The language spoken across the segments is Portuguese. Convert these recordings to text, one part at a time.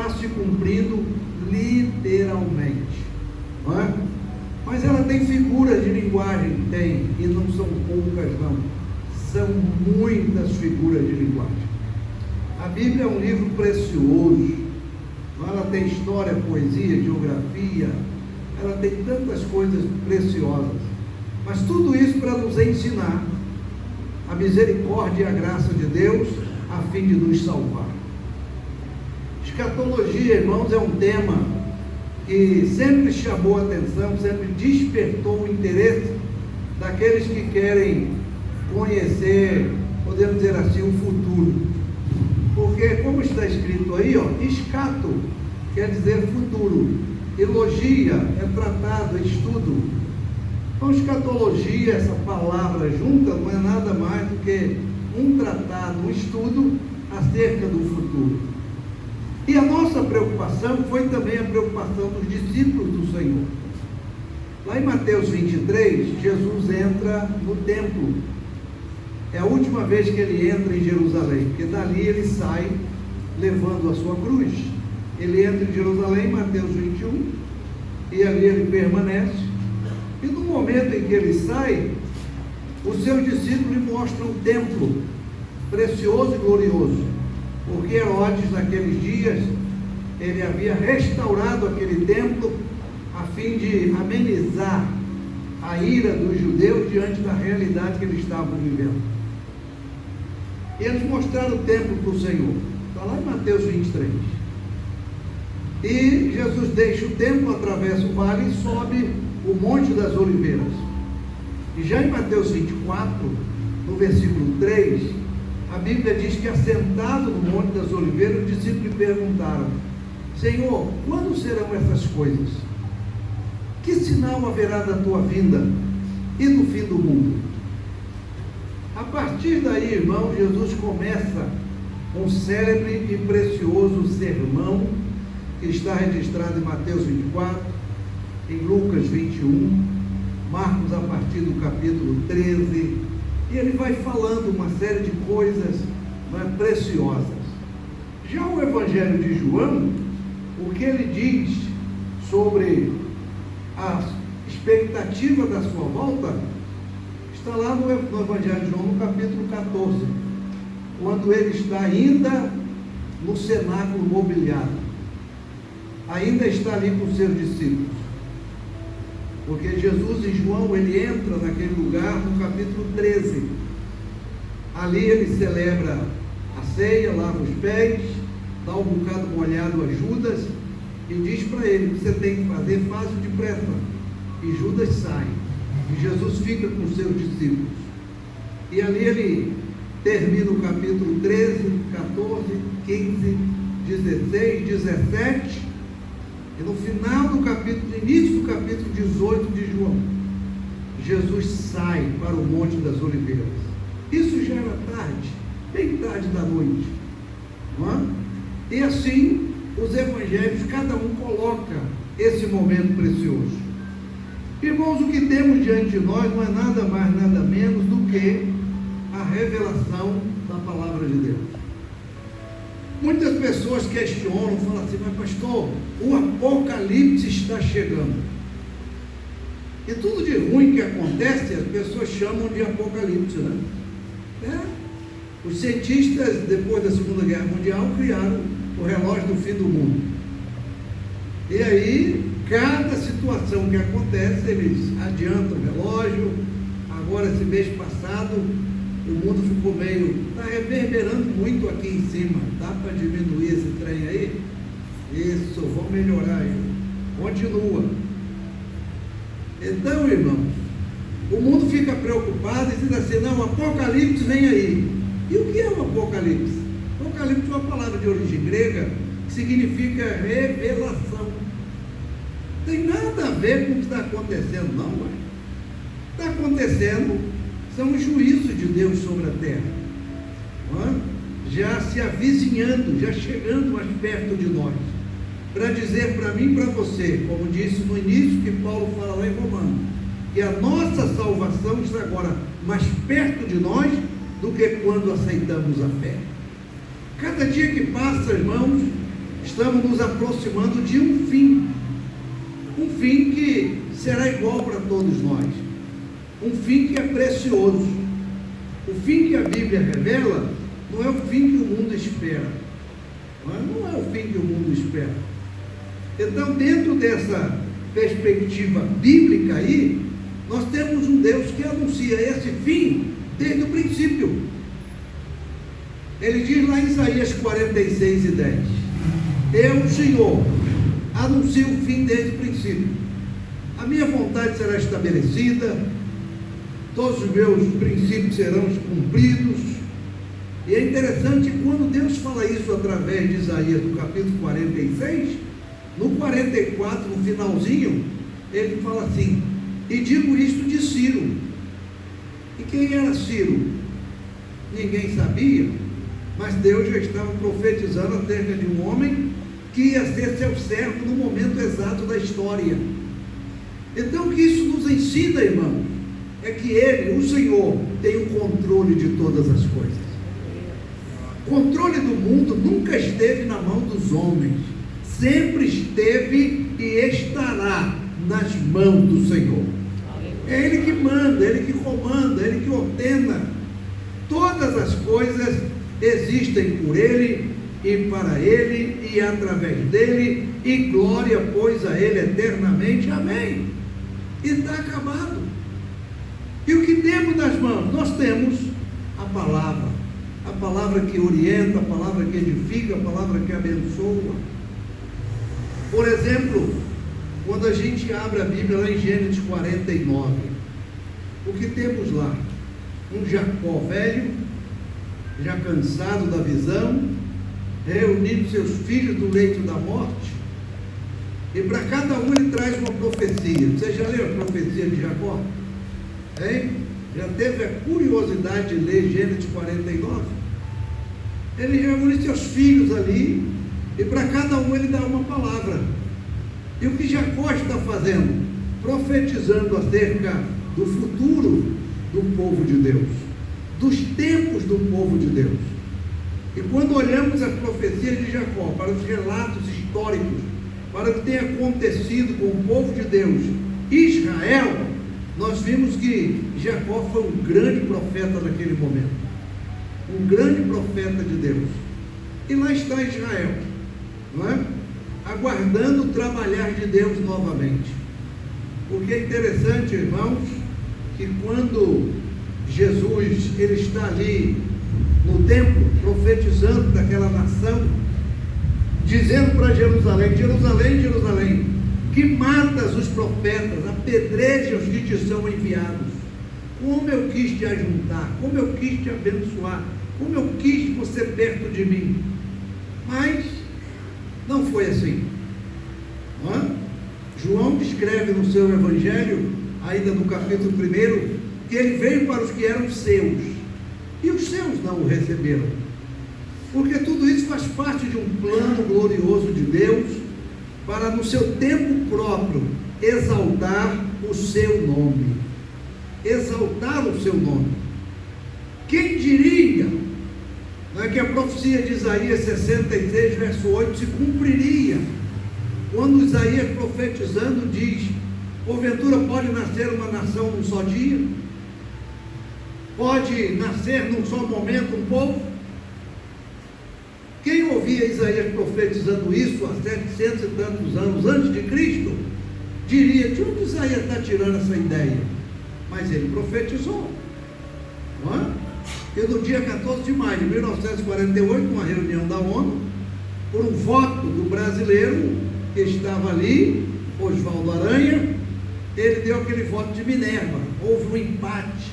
está se cumprindo literalmente, não é? Mas ela tem figuras de linguagem, tem, e não são poucas não, são muitas figuras de linguagem. A Bíblia é um livro precioso, ela tem história, poesia, geografia, ela tem tantas coisas preciosas, mas tudo isso para nos ensinar a misericórdia e a graça de Deus, a fim de nos salvar. Escatologia, irmãos, é um tema que sempre chamou a atenção, sempre despertou o interesse daqueles que querem conhecer, podemos dizer assim, o futuro. Porque, como está escrito aí, escato quer dizer futuro, e logia é tratado, é estudo. Então, escatologia, essa palavra junta, não é nada mais do que um tratado, um estudo acerca do futuro. E a nossa preocupação foi também a preocupação dos discípulos do Senhor. Lá em Mateus 23, Jesus entra no templo. É a última vez que ele entra em Jerusalém, porque dali ele sai levando a sua cruz. Ele entra em Jerusalém, Mateus 21, e ali ele permanece. E no momento em que ele sai, os seus discípulos lhe mostram um templo precioso e glorioso, porque Herodes, naqueles dias, ele havia restaurado aquele templo a fim de amenizar a ira dos judeus diante da realidade que eles estavam vivendo. E eles mostraram o templo para o Senhor. Está lá em Mateus 23. E Jesus deixa o templo, atravessa o vale e sobe o Monte das Oliveiras. E já em Mateus 24, no versículo 3, a Bíblia diz que, assentado no Monte das Oliveiras, os discípulos lhe perguntaram: Senhor, quando serão essas coisas? Que sinal haverá da tua vinda e do fim do mundo? A partir daí, irmão, Jesus começa um célebre e precioso sermão que está registrado em Mateus 24, em Lucas 21, Marcos a partir do capítulo 13, e ele vai falando uma série de coisas preciosas. Já o Evangelho de João, o que ele diz sobre a expectativa da sua volta, está lá no Evangelho de João, no capítulo 14, quando ele está ainda no cenáculo mobiliado, ainda está ali com seus discípulos, porque Jesus, em João, ele entra naquele lugar no capítulo 13, ali ele celebra a ceia, lava os pés, dá um bocado molhado a Judas, e diz para ele: você tem que fazer, faz depressa. E Judas sai, e Jesus fica com seus discípulos, e ali ele termina o capítulo 13, 14, 15, 16, 17, e no final do capítulo, início do capítulo 18 de João, Jesus sai para o Monte das Oliveiras. Isso já era tarde, bem tarde da noite, não é? E assim os evangelhos, cada um coloca esse momento precioso. Irmãos, o que temos diante de nós não é nada mais, nada menos do que a revelação da palavra de Deus. Muitas pessoas questionam, falam assim: mas pastor, o Apocalipse está chegando. E tudo de ruim que acontece, as pessoas chamam de Apocalipse, né? Os cientistas, depois da Segunda Guerra Mundial, criaram o relógio do fim do mundo. E aí, cada situação que acontece, eles adiantam o relógio. Agora, esse mês passado, o mundo ficou meio, está reverberando muito aqui em cima. Dá para diminuir esse trem aí? Isso, vamos melhorar aí. Continua. Então, irmãos, o mundo fica preocupado e diz assim: não, o Apocalipse vem aí. E o que é o Apocalipse? Apocalipse é uma palavra de origem grega que significa revelação. Não tem nada a ver com o que está acontecendo, não, ué. Está acontecendo, são os juízos de Deus sobre a terra, não é? Já se avizinhando, já chegando mais perto de nós, para dizer para mim e para você, como disse no início, que Paulo fala lá em Romanos, que a nossa salvação está agora mais perto de nós do que quando aceitamos a fé. Cada dia que passa, irmãos, estamos nos aproximando de um fim que será igual para todos nós, um fim que é precioso. O fim que a Bíblia revela não é o fim que o mundo espera, não é o fim que o mundo espera. Então, dentro dessa perspectiva bíblica aí, nós temos um Deus que anuncia esse fim desde o princípio. Ele diz lá em Isaías 46:10: eu, Senhor, anuncio o fim desde o princípio. A minha vontade será estabelecida, todos os meus princípios serão cumpridos. E é interessante que quando Deus fala isso através de Isaías, no capítulo 46, no 44, no finalzinho, ele fala assim: e digo isto de Ciro. E quem era Ciro? Ninguém sabia, mas Deus já estava profetizando acerca de um homem que ia ser seu servo no momento exato da história. Então, o que isso nos ensina, irmão, é que Ele, o Senhor, tem o controle de todas as coisas. O controle do mundo nunca esteve na mão dos homens, sempre esteve e estará nas mãos do Senhor. É Ele que manda, Ele que comanda, Ele que ordena. Todas as coisas existem por Ele e para Ele e através dEle, e glória, pois, a Ele eternamente. Amém. E está acabado. E o que temos nas mãos? Nós temos a palavra que orienta, a palavra que edifica, a palavra que abençoa. Por exemplo, quando a gente abre a Bíblia lá em Gênesis 49, o que temos lá? Um Jacó velho, já cansado da visão, reunindo seus filhos do leito da morte, e para cada um ele traz uma profecia. Você já leu a profecia de Jacó? Hein? Já teve a curiosidade de ler Gênesis 49? Ele reúne seus filhos ali, e para cada um ele dá uma palavra. E o que Jacó está fazendo? Profetizando acerca do futuro do povo de Deus, dos tempos do povo de Deus. E quando olhamos as profecias de Jacó, para os relatos históricos, para o que tem acontecido com o povo de Deus, Israel, nós vimos que Jacó foi um grande profeta naquele momento, um grande profeta de Deus. E lá está Israel, não é? Aguardando o trabalhar de Deus novamente. Porque é interessante, irmãos, que quando Jesus ele está ali no templo, profetizando daquela nação, dizendo para Jerusalém: Jerusalém, Jerusalém, que matas os profetas, apedreja os que te são enviados. Como eu quis te ajuntar, como eu quis te abençoar, como eu quis você perto de mim. Mas não foi assim. Não é? João descreve no seu evangelho, ainda no capítulo 1, que ele veio para os que eram seus, e os seus não o receberam. Porque tudo isso faz parte de um plano glorioso de Deus, para no seu tempo próprio exaltar o seu nome. Exaltar o seu nome. Quem diria, não é, que a profecia de Isaías 66, verso 8 se cumpriria, quando Isaías profetizando diz: porventura pode nascer uma nação num só dia? Pode nascer num só momento um povo? Quem ouvia Isaías profetizando isso há 700 e tantos anos antes de Cristo, diria: de onde Isaías está tirando essa ideia? Mas ele profetizou, não é? E no dia 14 de maio de 1948, numa reunião da ONU, por um voto do brasileiro que estava ali, Oswaldo Aranha, ele deu aquele voto de Minerva. Houve um empate: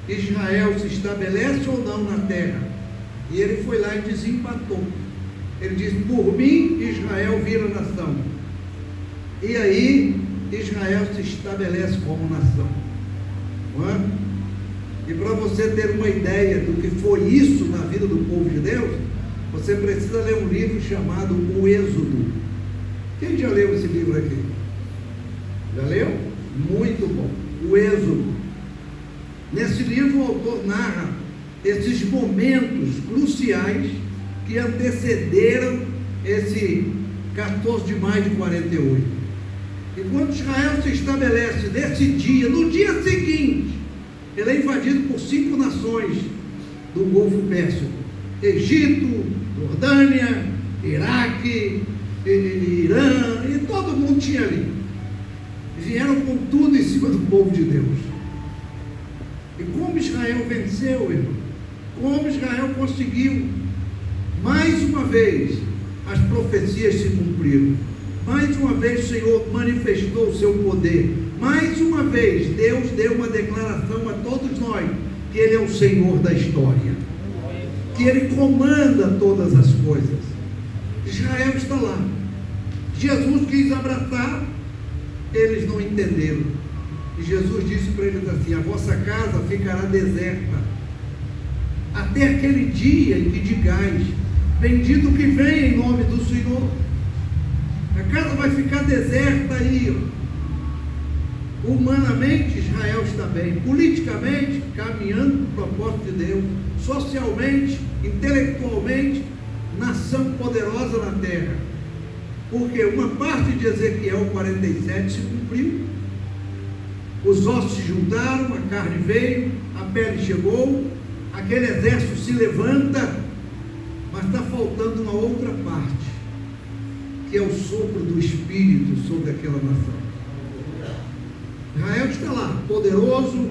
Israel se estabelece ou não na terra? E ele foi lá e desempatou. Ele disse: por mim, Israel vira nação. E aí, Israel se estabelece como nação. Não é? E para você ter uma ideia do que foi isso na vida do povo de Deus, você precisa ler um livro chamado O Êxodo. Quem já leu esse livro aqui? Já leu? Muito bom. O Êxodo. Nesse livro o autor narra esses momentos cruciais que antecederam esse 14 de maio de 48. E quando Israel se estabelece nesse dia, no dia seguinte, ele é invadido por 5 nações do Golfo Pérsico: Egito, Jordânia, Iraque, Irã, e todo mundo tinha ali. E vieram com tudo em cima do povo de Deus. E como Israel venceu, irmão? Como Israel conseguiu? Mais uma vez, as profecias se cumpriram. Mais uma vez o Senhor manifestou o seu poder. Mais uma vez Deus deu uma declaração a todos nós, que Ele é o Senhor da história, que Ele comanda todas as coisas. Israel está lá. Jesus quis abraçar, eles não entenderam. E Jesus disse para eles assim: a vossa casa ficará deserta, até aquele dia em que digais: bendito que vem em nome do Senhor. A casa vai ficar deserta aí. Humanamente Israel está bem, politicamente caminhando para o propósito de Deus, socialmente, intelectualmente, nação poderosa na terra. Porque uma parte de Ezequiel 47 se cumpriu. Os ossos se juntaram, a carne veio, a pele chegou, aquele exército se levanta, mas está faltando uma outra parte, que é o sopro do Espírito sobre aquela nação. Israel está lá, poderoso,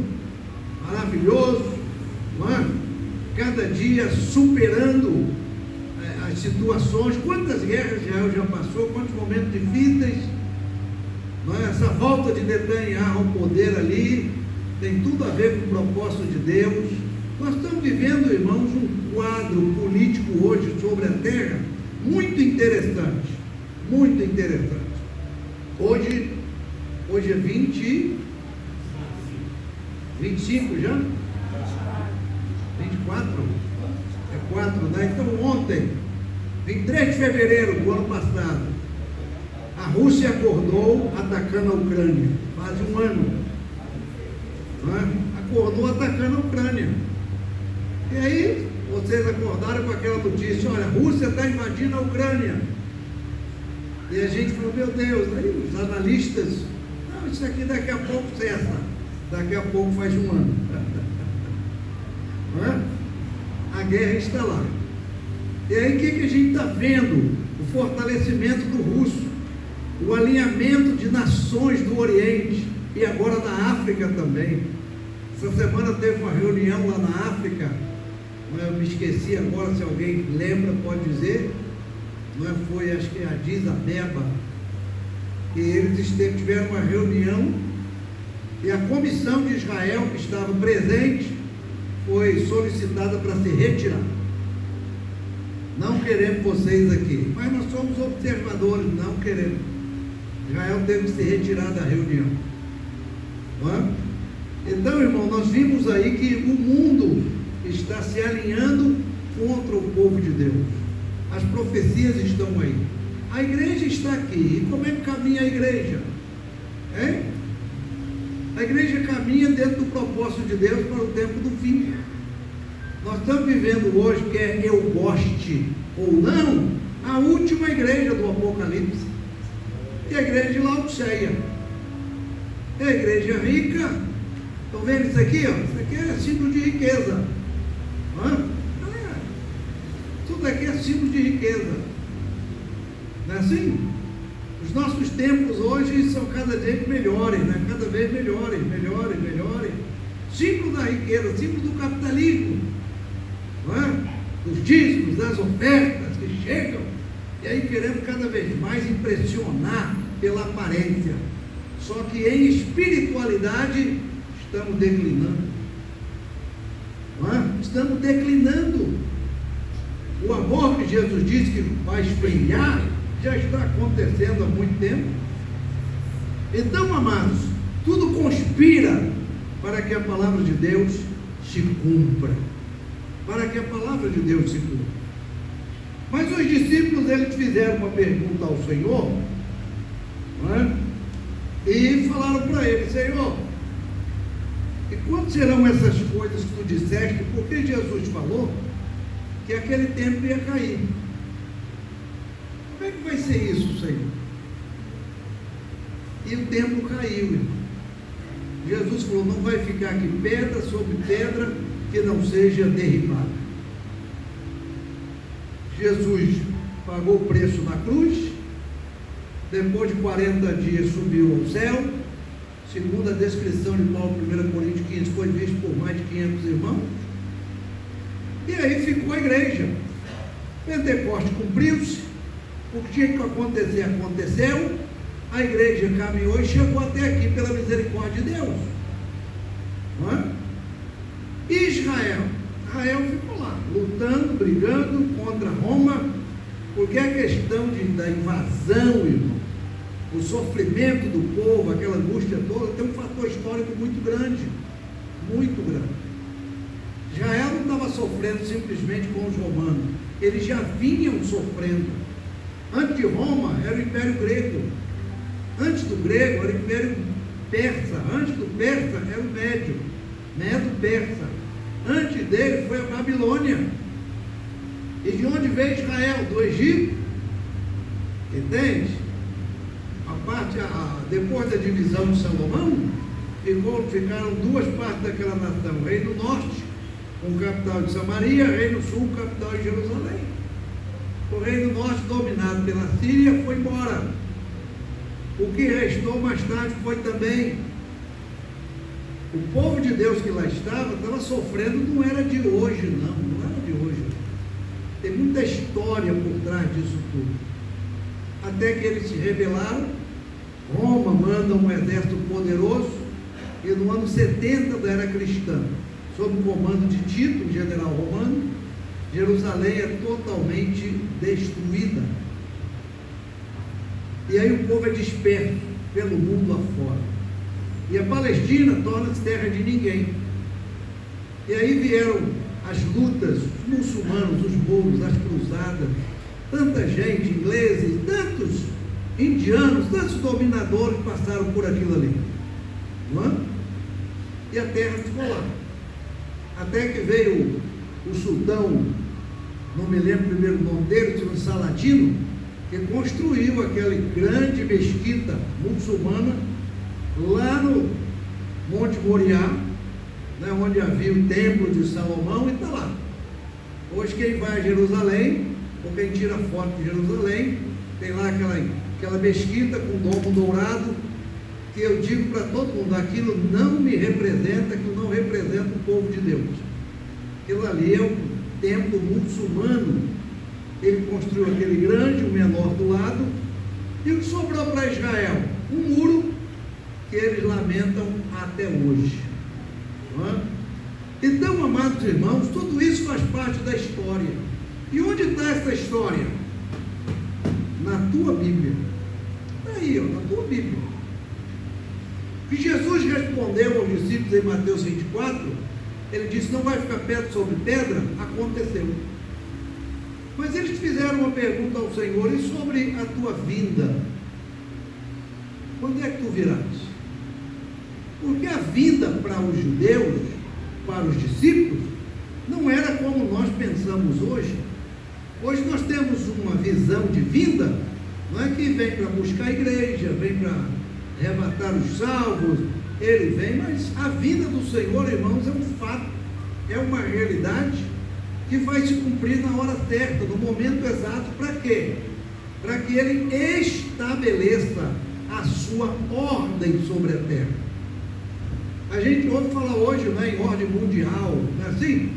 maravilhoso, não é? Cada dia superando as situações. Quantas guerras Israel já passou, quantos momentos difíceis, não é? Essa volta de Netanyahu ao poder ali tem tudo a ver com o propósito de Deus. Nós estamos vivendo, irmãos, um quadro político hoje sobre a terra muito interessante, muito interessante. Hoje é 25 já? 24? É 4, né? Então ontem, 23 de fevereiro do ano passado, a Rússia acordou atacando a Ucrânia. Faz um ano, né? Acordou atacando a Ucrânia. E aí, vocês acordaram com aquela notícia: olha, a Rússia está invadindo a Ucrânia. E a gente falou: meu Deus. Aí os analistas: não, isso aqui daqui a pouco cessa. Daqui a pouco faz um ano. Não é? A guerra está lá. E aí o que a gente está vendo? O fortalecimento do russo, o alinhamento de nações do Oriente e agora da África também. Essa semana teve uma reunião lá na África, eu me esqueci agora, se alguém lembra pode dizer, foi, acho que Addis Abeba, e eles tiveram uma reunião, e a comissão de Israel que estava presente foi solicitada para se retirar. Não queremos vocês aqui, mas nós somos observadores, não queremos. Israel teve que se retirar da reunião. Não é? Então, irmão, nós vimos aí que o mundo está se alinhando contra o povo de Deus. As profecias estão aí. A igreja está aqui. E como é que caminha a igreja? A igreja caminha dentro do propósito de Deus para o tempo do fim. Nós estamos vivendo hoje, quer eu goste ou não, a última igreja do Apocalipse. E a igreja de Laodiceia. É a igreja rica. Estão vendo isso aqui? Ó? Isso aqui é símbolo de riqueza. Isso daqui é símbolo de riqueza. Não é assim? Os nossos templos hoje são cada vez melhores, né? Cada vez melhores. Símbolo da riqueza, símbolo do capitalismo. Não é? Dos dízimos, das ofertas que chegam. E aí queremos cada vez mais impressionar pela aparência. Só que em espiritualidade estamos declinando. Não é? Estamos declinando. O amor que Jesus disse que vai espelhar já está acontecendo há muito tempo. Então, amados, tudo conspira para que a palavra de Deus se cumpra. Para que a palavra de Deus se cumpra. Mas os discípulos, eles fizeram uma pergunta ao Senhor, não é? E falaram para ele: Senhor, e quando serão essas coisas que tu disseste? Porque Jesus falou que aquele tempo ia cair. que vai ser isso, Senhor? E o templo caiu, irmão. Jesus falou, não vai ficar aqui pedra sobre pedra que não seja derribada. Jesus pagou o preço na cruz, depois de 40 dias subiu ao céu, segundo a descrição de Paulo, 1 Coríntios 15, foi visto por mais de 500 irmãos, e aí ficou a igreja. Pentecostes cumpriu-se, o que tinha que acontecer, aconteceu, a igreja caminhou e chegou até aqui pela misericórdia de Deus. Não é? E Israel ficou lá, lutando, brigando contra Roma, porque a questão da invasão, irmão, o sofrimento do povo, aquela angústia toda, tem um fator histórico muito grande, muito grande. Israel não estava sofrendo simplesmente com os romanos, eles já vinham sofrendo. Antes de Roma era o Império Grego, antes do grego era o Império Persa, antes do Persa era o Medo-Persa, antes dele foi a Babilônia. E de onde veio Israel? Do Egito. Entende? Depois da divisão de Salomão, ficaram duas partes daquela nação: o Reino Norte, com capital de Samaria, Reino Sul, capital de Jerusalém. O Reino Norte, dominado pela Síria, foi embora. O que restou mais tarde foi também o povo de Deus que lá estava sofrendo, não era de hoje, não era de hoje. Tem muita história por trás disso tudo. Até que eles se rebelaram, Roma manda um exército poderoso, e no ano 70 da era cristã, sob o comando de Tito, um general romano, Jerusalém é totalmente destruída. E aí o povo é disperso pelo mundo afora. E a Palestina torna-se terra de ninguém. E aí vieram as lutas, os muçulmanos, os mouros, as cruzadas, tanta gente, ingleses, tantos indianos, tantos dominadores passaram por aquilo ali. Não é? E a terra ficou lá. Até que veio o sultão, não me lembro o primeiro nome dele, tinha um Saladino, que construiu aquela grande mesquita muçulmana lá no Monte Moriá, né, onde havia o templo de Salomão, e está lá. Hoje quem vai a Jerusalém, ou quem tira foto de Jerusalém, tem lá aquela mesquita com domo dourado, que eu digo para todo mundo, aquilo não me representa, aquilo não representa o povo de Deus. Aquilo ali é o templo muçulmano. Ele construiu aquele grande, o menor do lado, e o que sobrou para Israel? Um muro que eles lamentam até hoje. Não é? Então, amados irmãos, tudo isso faz parte da história. E onde está essa história? Na tua Bíblia. Está aí, na tua Bíblia. O que Jesus respondeu aos discípulos em Mateus 24, ele disse, não vai ficar pedra sobre pedra, aconteceu. Mas eles fizeram uma pergunta ao Senhor, e sobre a tua vinda? Quando é que tu virás? Porque a vinda para os judeus, para os discípulos, não era como nós pensamos hoje. Hoje nós temos uma visão de vinda, não é que vem para buscar a igreja, vem para arrebatar os salvos, ele vem, mas a vinda do Senhor, irmãos, é um fato, é uma realidade que vai se cumprir na hora certa, no momento exato. Para quê? Para que ele estabeleça a sua ordem sobre a terra. A gente ouve falar hoje, né, em ordem mundial, não é assim?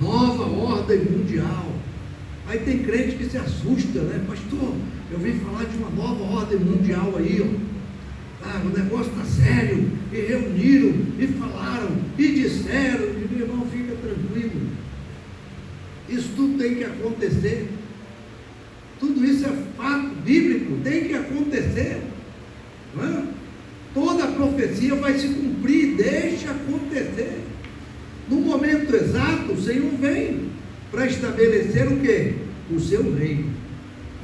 Nova ordem mundial. Aí tem crente que se assusta, né? Pastor, eu vim falar de uma nova ordem mundial aí, ó. Ah, o negócio está sério. E reuniram, e falaram, e disseram. E meu irmão, fica tranquilo. Isso tudo tem que acontecer. Tudo isso é fato bíblico, tem que acontecer. Não é? Toda a profecia vai se cumprir, deixa acontecer. No momento exato, o Senhor vem para estabelecer o quê? O seu reino.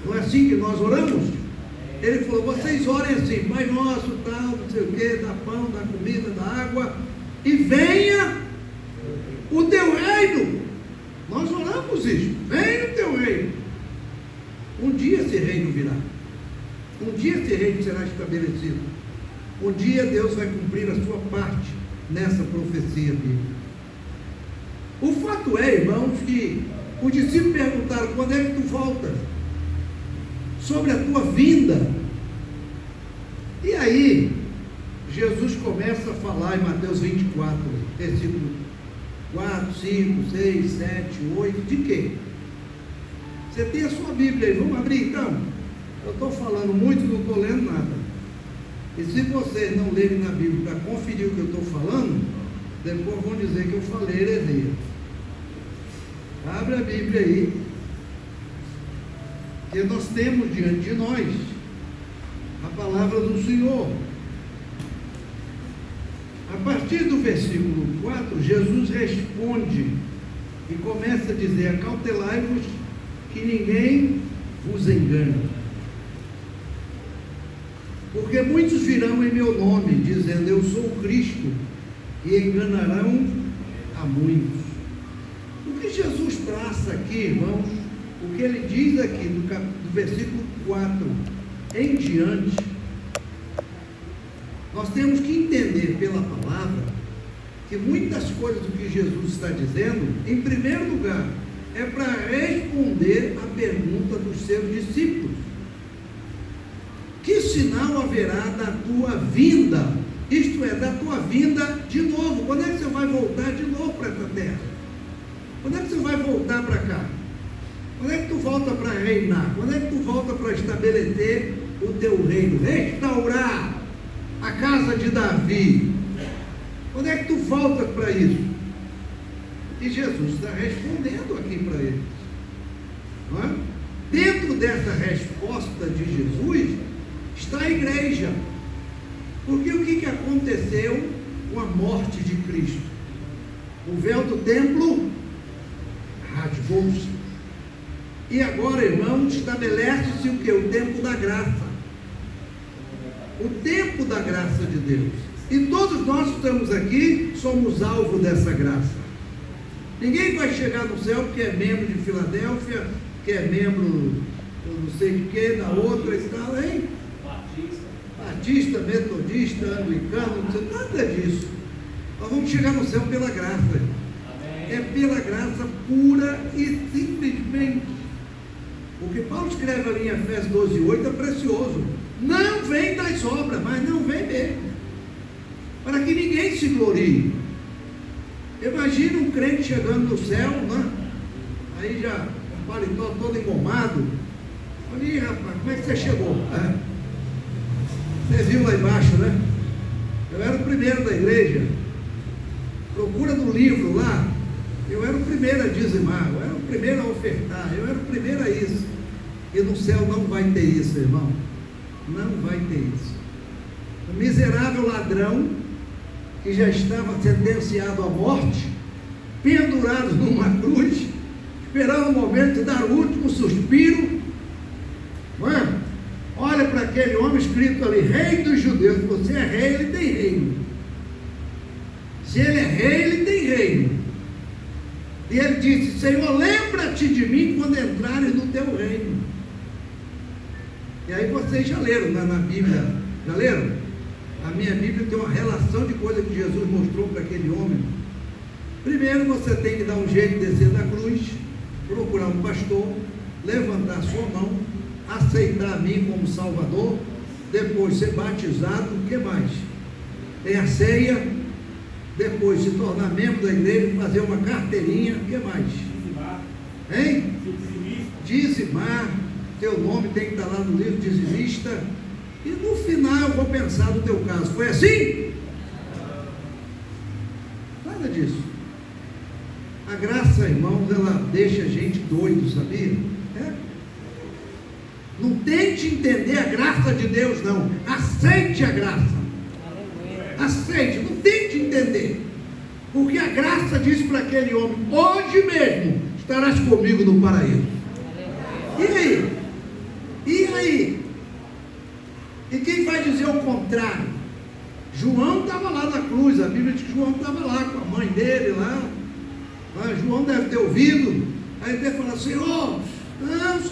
Não é assim que nós oramos? Ele falou, vocês orem assim, Pai nosso, tal, não sei o quê, dá pão, dá comida, dá água, e venha o teu reino. Nós oramos isso, venha o teu reino. Um dia esse reino virá. Um dia esse reino será estabelecido. Um dia Deus vai cumprir a sua parte nessa profecia bíblica. O fato é, irmãos, que os discípulos perguntaram: quando é que tu voltas? Sobre a tua vinda. E aí, Jesus começa a falar em Mateus 24, versículo 4, 5, 6, 7, 8, de quê? Você tem a sua Bíblia aí, vamos abrir então? Eu estou falando muito, não estou lendo nada. E se vocês não lerem na Bíblia para conferir o que eu estou falando, depois vão dizer que eu falei heresia. Abre a Bíblia aí, que nós temos diante de nós a palavra do Senhor. A partir do versículo 4, Jesus responde e começa a dizer: acautelai-vos que ninguém vos engane. Porque muitos virão em meu nome, dizendo: eu sou o Cristo, e enganarão a muitos. O que Jesus traça aqui, irmãos, o que ele diz aqui do versículo 4 em diante, nós temos que entender pela palavra que muitas coisas do que Jesus está dizendo, em primeiro lugar, é para responder à pergunta dos seus discípulos: que sinal haverá da tua vinda? Isto é, da tua vinda de novo. Quando é que você vai voltar de novo para essa terra? Quando é que você vai voltar para cá? Quando é que tu volta para reinar? Quando é que tu volta para estabelecer o teu reino? Restaurar a casa de Davi? Quando é que tu voltas para isso? E Jesus está respondendo aqui para eles. Não é? Dentro dessa resposta de Jesus está a igreja. Porque o que aconteceu com a morte de Cristo? O véu do templo rasgou-se. E agora, irmãos, estabelece-se o que? O tempo da graça. O tempo da graça de Deus. E todos nós que estamos aqui somos alvo dessa graça. Ninguém vai chegar no céu que é membro de Filadélfia, que é membro, eu não sei de que, na outra e tal, hein? Batista, metodista, anglicano, não sei nada disso. Nós vamos chegar no céu pela graça. Amém. É pela graça pura e simplesmente. O que Paulo escreve ali em Efésios 12:8 é precioso. Não vem das obras, mas não vem mesmo. Para que ninguém se glorie. Imagina um crente chegando no céu, né? Aí já o paletó todo engomado. Olha, rapaz, como é que você chegou? Você viu lá embaixo, né? Eu era o primeiro da igreja. Procura no livro lá. Eu era o primeiro a dizimar, eu era o primeiro a ofertar, eu era o primeiro a isso. E no céu não vai ter isso, irmão. Não vai ter isso. O miserável ladrão, que já estava sentenciado à morte, pendurado numa cruz, esperando o momento de dar o último suspiro, mano, olha para aquele homem escrito ali: rei dos judeus. Você é rei, ele tem reino. Se ele é rei, ele tem reino. E ele disse: Senhor, lembra-te de mim quando entrares no teu reino. E aí vocês já leram na Bíblia, já leram? A minha Bíblia tem uma relação de coisas que Jesus mostrou para aquele homem. Primeiro você tem que dar um jeito de descer da cruz, procurar um pastor, levantar sua mão, aceitar a mim como Salvador, depois ser batizado. O que mais? Tem a ceia, depois se tornar membro da igreja, fazer uma carteirinha. O que mais? Dizimar. Hein? Dizimar. Teu nome tem que estar lá no livro dizimista. E no final eu vou pensar no teu caso. Foi assim? Nada disso. A graça, irmãos, ela deixa a gente doido, sabia? Não tente entender a graça de Deus, não. Aceite a graça. Aceite, não tente entender. Porque a graça diz para aquele homem: hoje mesmo estarás comigo no paraíso. E aí? E aí? E quem vai dizer o contrário? João estava lá na cruz. A Bíblia diz que João estava lá com a mãe dele lá. João deve ter ouvido. Aí ele deve falar: Senhor, não,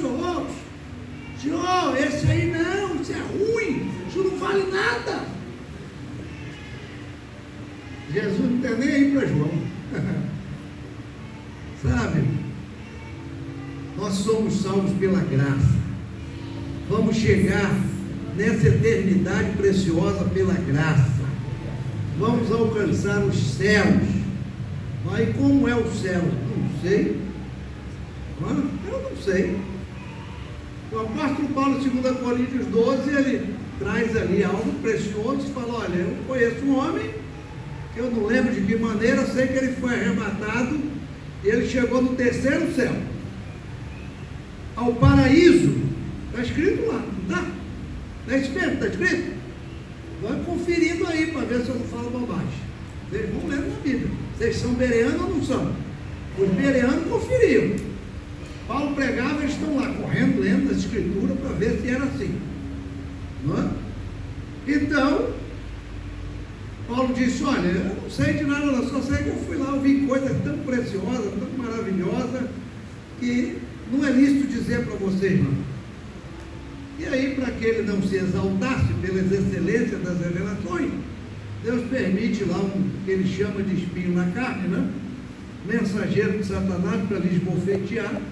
Senhor, esse aí não, isso é é nem aí para João. Sabe? Nós somos salvos pela graça. Vamos chegar nessa eternidade preciosa pela graça. Vamos alcançar os céus. Mas como é o céu? Não sei. Eu não sei. O apóstolo Paulo, 2 Coríntios 12, ele traz ali algo precioso e fala: olha, eu conheço um homem, que eu não lembro de que maneira, sei que ele foi arrebatado e ele chegou no terceiro céu, ao paraíso. Está escrito lá, não está? Não é isso mesmo? Está escrito? Vai conferindo aí para ver se eu não falo bobagem. Vocês vão lendo na Bíblia. Vocês são bereanos ou não são? Os bereanos conferiam. Paulo pregava, eles estão lá correndo, lendo as escrituras para ver se era assim. Não é? Então, Paulo disse: olha, eu não sei de nada, não, só sei que eu fui lá, eu vi coisas tão preciosas, tão maravilhosas, que não é lícito dizer para vocês, não. E aí, para que ele não se exaltasse pelas excelências das revelações, Deus permite lá que ele chama de espinho na carne, né? Mensageiro de Satanás para lhes bofetear.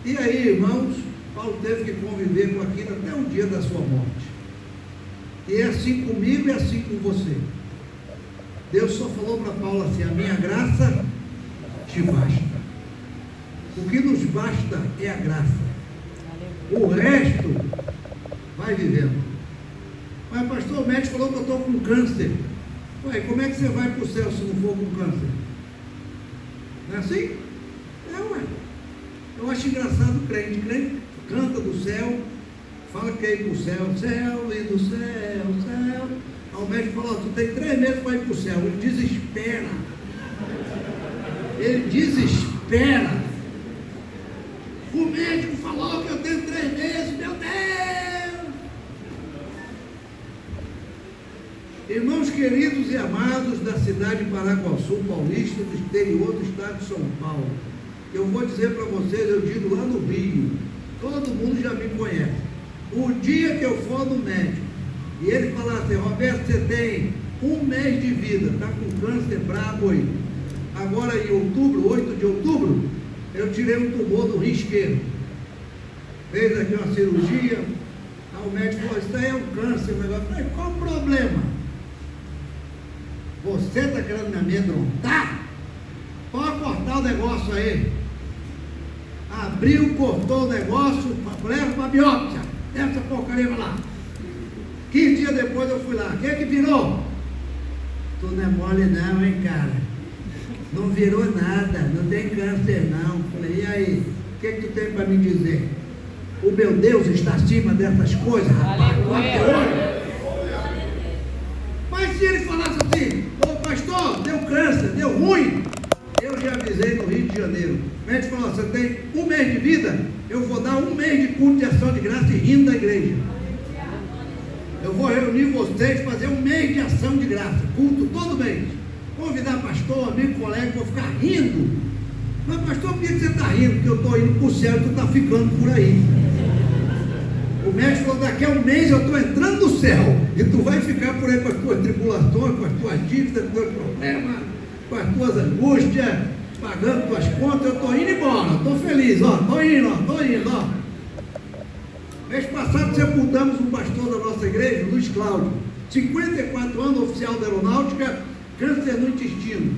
E aí, irmãos, Paulo teve que conviver com aquilo até o dia da sua morte. E é assim comigo e é assim com você. Deus só falou para Paulo assim: a minha graça te basta. O que nos basta é a graça. O resto vai vivendo. Mas pastor, o médico falou que eu estou com câncer. Ué, como é que você vai para o céu se não for com câncer? Não é assim? Ué. Eu acho engraçado o crente. O crente canta do céu, fala que é ir para o céu, céu, lindo céu, céu. Aí o médico falou: tu tem 3 meses para ir para o céu. Ele desespera. Ele desespera. O médico falou que eu tenho 3 meses, meu Deus! Irmãos queridos e amados da cidade de Paraguaçu, paulista, do exterior do estado de São Paulo, eu vou dizer para vocês, eu digo lá no Rio, todo mundo já me conhece. O dia que eu for no médico e ele falar assim: Roberto, você tem 1 mês de vida, está com câncer brabo aí. Agora em outubro, 8 de outubro, eu tirei um tumor do rim esquerdo. Fez aqui uma cirurgia. Aí o médico falou: isso aí é um câncer. Eu falei: qual o problema? Você está querendo me amedrontar? Pode cortar o negócio aí. Abriu, cortou o negócio, leva para a biópsia. Essa porcaria vai lá. 15 dias depois eu fui lá. O que virou? Tu não é mole não, hein, cara? Não virou nada, não tem câncer não. Falei: e aí, o que tu tem para me dizer? O meu Deus está acima dessas coisas, rapaz. Mas se ele falasse assim: ô pastor, deu câncer, deu ruim, eu já avisei no Rio de Janeiro. O médico falou: você tem 1 mês de vida, eu vou dar 1 mês de culto de ação de graça e rindo da igreja. Eu vou reunir vocês, fazer 1 mês de ação de graça, culto todo mês. Convidar pastor, amigo, colega, vou ficar rindo. Mas pastor, por que você está rindo? Porque eu estou indo para o céu e tu está ficando por aí. O médico falou: daqui a 1 mês eu estou entrando no céu e tu vai ficar por aí com as tuas tribulações, com as tuas dívidas, com os teus problemas, com as tuas angústias, pagando tuas contas. Eu estou indo embora, estou feliz, ó, estou indo, ó. Mês passado sepultamos um pastor da nossa igreja, Luiz Cláudio, 54 anos, oficial da aeronáutica, câncer no intestino.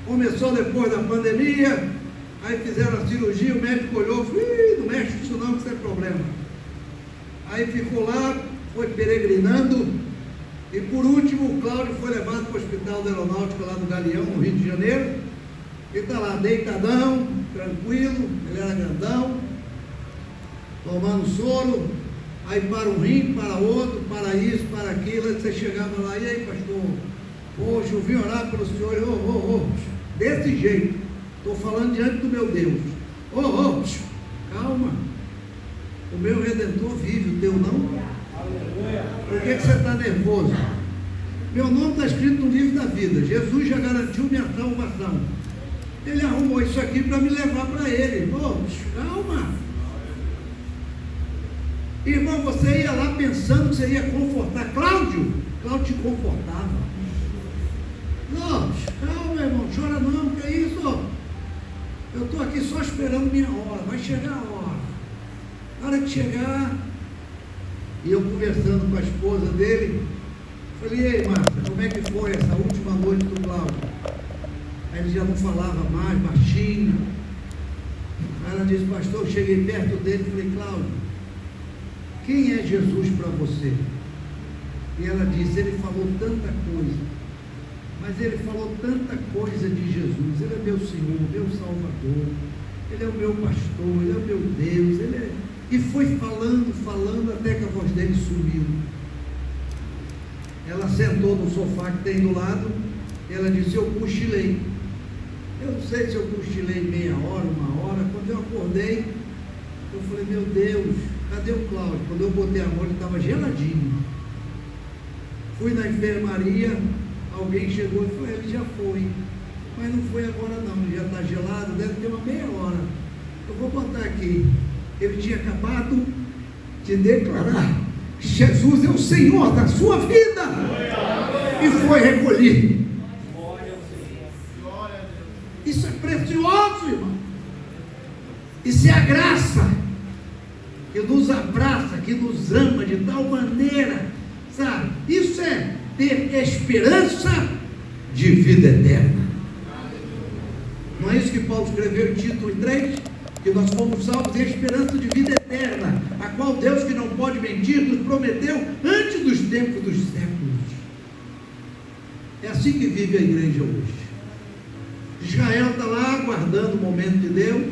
Começou depois da pandemia, aí fizeram a cirurgia, o médico olhou e falou: não mexe isso não, que isso é problema. Aí ficou lá, foi peregrinando, e por último o Cláudio foi levado para o hospital da aeronáutica lá no Galeão, no Rio de Janeiro, e está lá deitadão, tranquilo, ele era grandão, tomando soro, aí para um rim, para outro, para isso, para aquilo. Aí você chegava lá: e aí pastor, hoje eu vim orar pelo senhor, desse jeito, estou falando diante do meu Deus, calma, o meu Redentor vive, o teu não? Por que você está nervoso? Meu nome está escrito no livro da vida, Jesus já garantiu minha salvação, ele arrumou isso aqui para me levar para ele. Calma. Irmão, você ia lá pensando que você ia confortar Cláudio te confortava. Não, calma, irmão, chora não, que é isso? Eu estou aqui só esperando minha hora, vai chegar a hora. Na hora que chegar, e eu conversando com a esposa dele, falei, ei, Márcia, como é que foi essa última noite do Cláudio? Aí ele já não falava mais, baixinho. Aí ela disse, pastor, eu cheguei perto dele e falei, Cláudio, quem é Jesus para você? E ela disse, ele falou tanta coisa, mas ele falou tanta coisa de Jesus, ele é meu Senhor, meu Salvador, ele é o meu pastor, ele é o meu Deus, ele é... E foi falando, até que a voz dele sumiu. Ela sentou no sofá que tem do lado, e ela disse, eu cochilei. Eu não sei se eu cochilei meia hora, uma hora. Quando eu acordei, eu falei, meu Deus, cadê o Cláudio? Quando eu botei a mão, ele estava geladinho. Fui na enfermaria, alguém chegou e falou, ele já foi. Mas não foi agora não, ele já está gelado, deve ter uma meia hora. Eu vou botar aqui. Ele tinha acabado de declarar que Jesus é o Senhor da sua vida. E foi recolhido. Isso é precioso, irmão. Isso é a graça que nos abraça, que nos ama de tal maneira, sabe? Isso é ter esperança de vida eterna. Não é isso que Paulo escreveu em Tito 3? Que nós fomos salvos em esperança de vida eterna, a qual Deus, que não pode mentir, nos prometeu antes dos tempos dos séculos. É assim que vive a igreja hoje. Israel está lá aguardando o momento de Deus.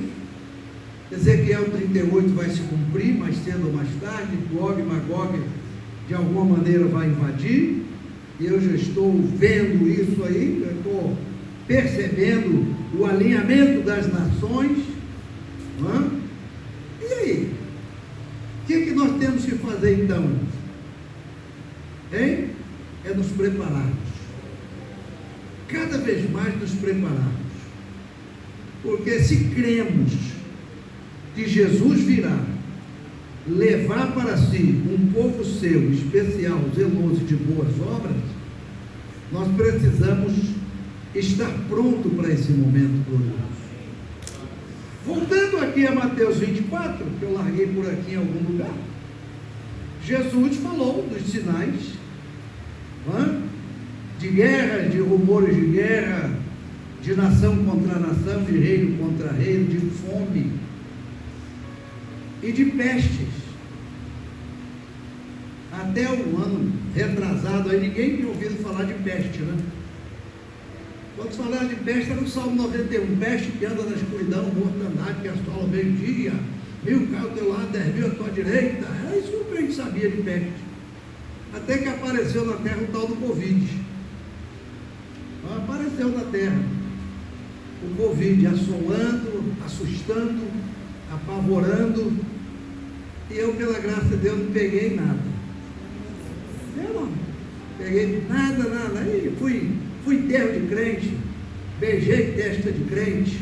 Ezequiel 38 vai se cumprir, mais cedo ou mais tarde. Gog e Magog de alguma maneira vai invadir. E eu já estou vendo isso aí, já estou percebendo o alinhamento das nações. E aí? O que nós temos que fazer então? Hein? É nos prepararmos. Cada vez mais nos prepararmos. Porque se cremos que Jesus virá levar para si um povo seu, especial, zeloso de boas obras, nós precisamos estar pronto para esse momento glorioso. Voltando aqui a Mateus 24, que eu larguei por aqui em algum lugar, Jesus falou dos sinais, de guerra, de rumores de guerra, de nação contra nação, de reino contra reino, de fome e de pestes. Até um ano retrasado, aí ninguém tinha ouvido falar de peste, né? Quando se falava de peste, era o Salmo 91, peste que anda na escuridão, mortandade que assola ao meio-dia, 1000 caem ao teu lado, 10.000 à tua direita. Era isso que a gente sabia de peste. Até que apareceu na terra o tal do Covid. Apareceu na terra o Covid, assolando, assustando, apavorando, e eu, pela graça de Deus, não peguei nada. Eu não peguei nada. Aí fui enterro de crente, beijei testa de crente,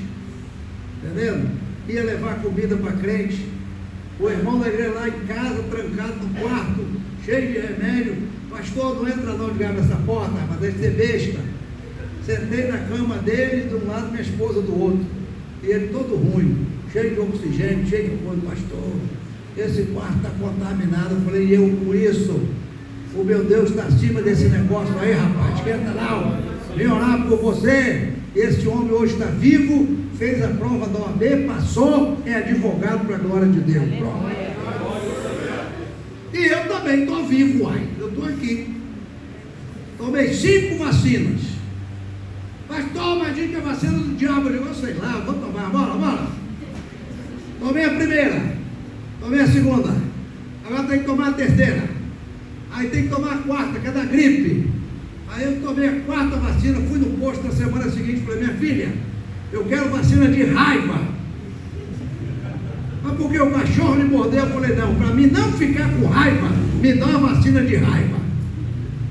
entendeu? Ia levar comida para crente, o irmão da igreja lá em casa, trancado no quarto, cheio de remédio, pastor, não entra não, de essa porta, mas deve ser besta. Sentei na cama dele, de um lado, minha esposa do outro, e ele todo ruim, cheio de oxigênio, cheio de coisa, pastor, esse quarto está contaminado. Eu falei, e eu com isso? O meu Deus está acima desse negócio aí, rapaz, esquenta não, vem orar por você. Esse homem hoje está vivo, fez a prova da OAB, passou, é advogado para a glória de Deus. Pronto. E eu também estou vivo, uai, eu estou aqui, tomei 5 vacinas. Pastor, mas diz que a vacina do diabo, eu digo, sei lá, vou tomar, bora. Tomei a primeira, tomei a segunda, agora tem que tomar a terceira, aí tem que tomar a quarta, que é da gripe. Aí eu tomei a 4ª vacina, fui no posto na semana seguinte, falei, minha filha, eu quero vacina de raiva. Mas porque o cachorro me mordeu, eu falei, não, para mim não ficar com raiva, me dá uma vacina de raiva.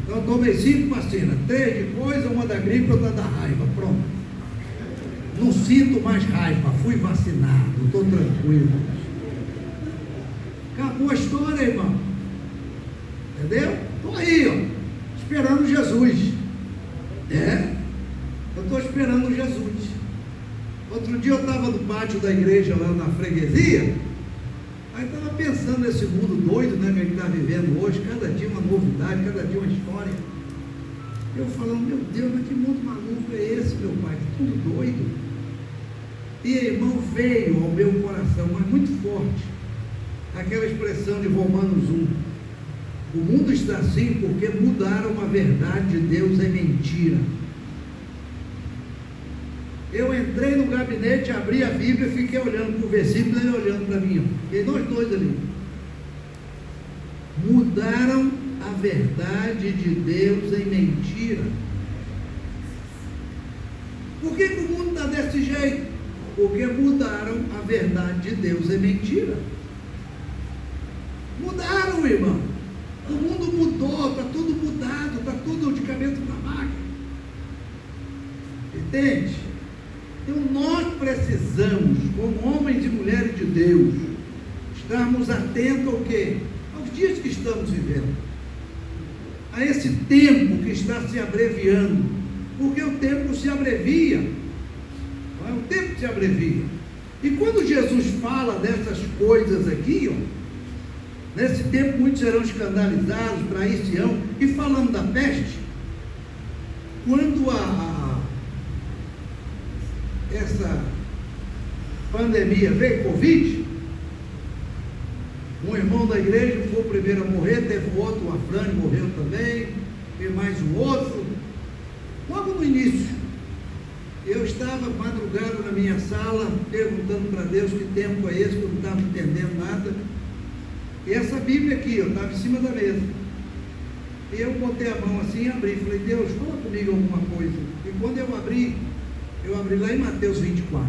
Então eu tomei 5 vacinas, 3 de coisa, uma da gripe, outra da raiva, pronto. Não sinto mais raiva, fui vacinado, estou tranquilo. Acabou a história, irmão. Entendeu? Estou aí, ó, esperando Jesus. estava no pátio da igreja lá na freguesia, aí estava pensando nesse mundo doido, né, que a gente está vivendo hoje, cada dia uma novidade, cada dia uma história. Eu falando, meu Deus, mas que mundo maluco é esse, meu pai? Tudo doido. E, irmão, veio ao meu coração, mas muito forte, aquela expressão de Romanos 1. O mundo está assim porque mudaram a verdade de Deus em mentira. Eu entrei no gabinete, abri a Bíblia, fiquei olhando para o versículo e ele olhando para mim. E nós dois ali. Mudaram a verdade de Deus em mentira. Por que o mundo está desse jeito? Porque mudaram a verdade de Deus em mentira. Mudaram, irmão. O mundo mudou, está tudo mudado, está tudo de cabeça para baixo. Entende? Então nós precisamos, como homens e mulheres de Deus, estarmos atentos ao quê? Aos dias que estamos vivendo, a esse tempo que está se abreviando, porque o tempo se abrevia, não é? O tempo se abrevia. E quando Jesus fala dessas coisas aqui, nesse tempo muitos serão escandalizados, para aí Sião, e falando da peste, quando essa pandemia veio, Covid, um irmão da igreja foi o primeiro a morrer, teve o outro, o Afrânio morreu também, e mais um outro, logo no início. Eu estava madrugada na minha sala, perguntando para Deus que tempo é esse, que eu não estava entendendo nada, e essa Bíblia aqui, estava em cima da mesa, e eu botei a mão assim e abri, falei, Deus, fala comigo alguma coisa, e quando eu abri lá em Mateus 24,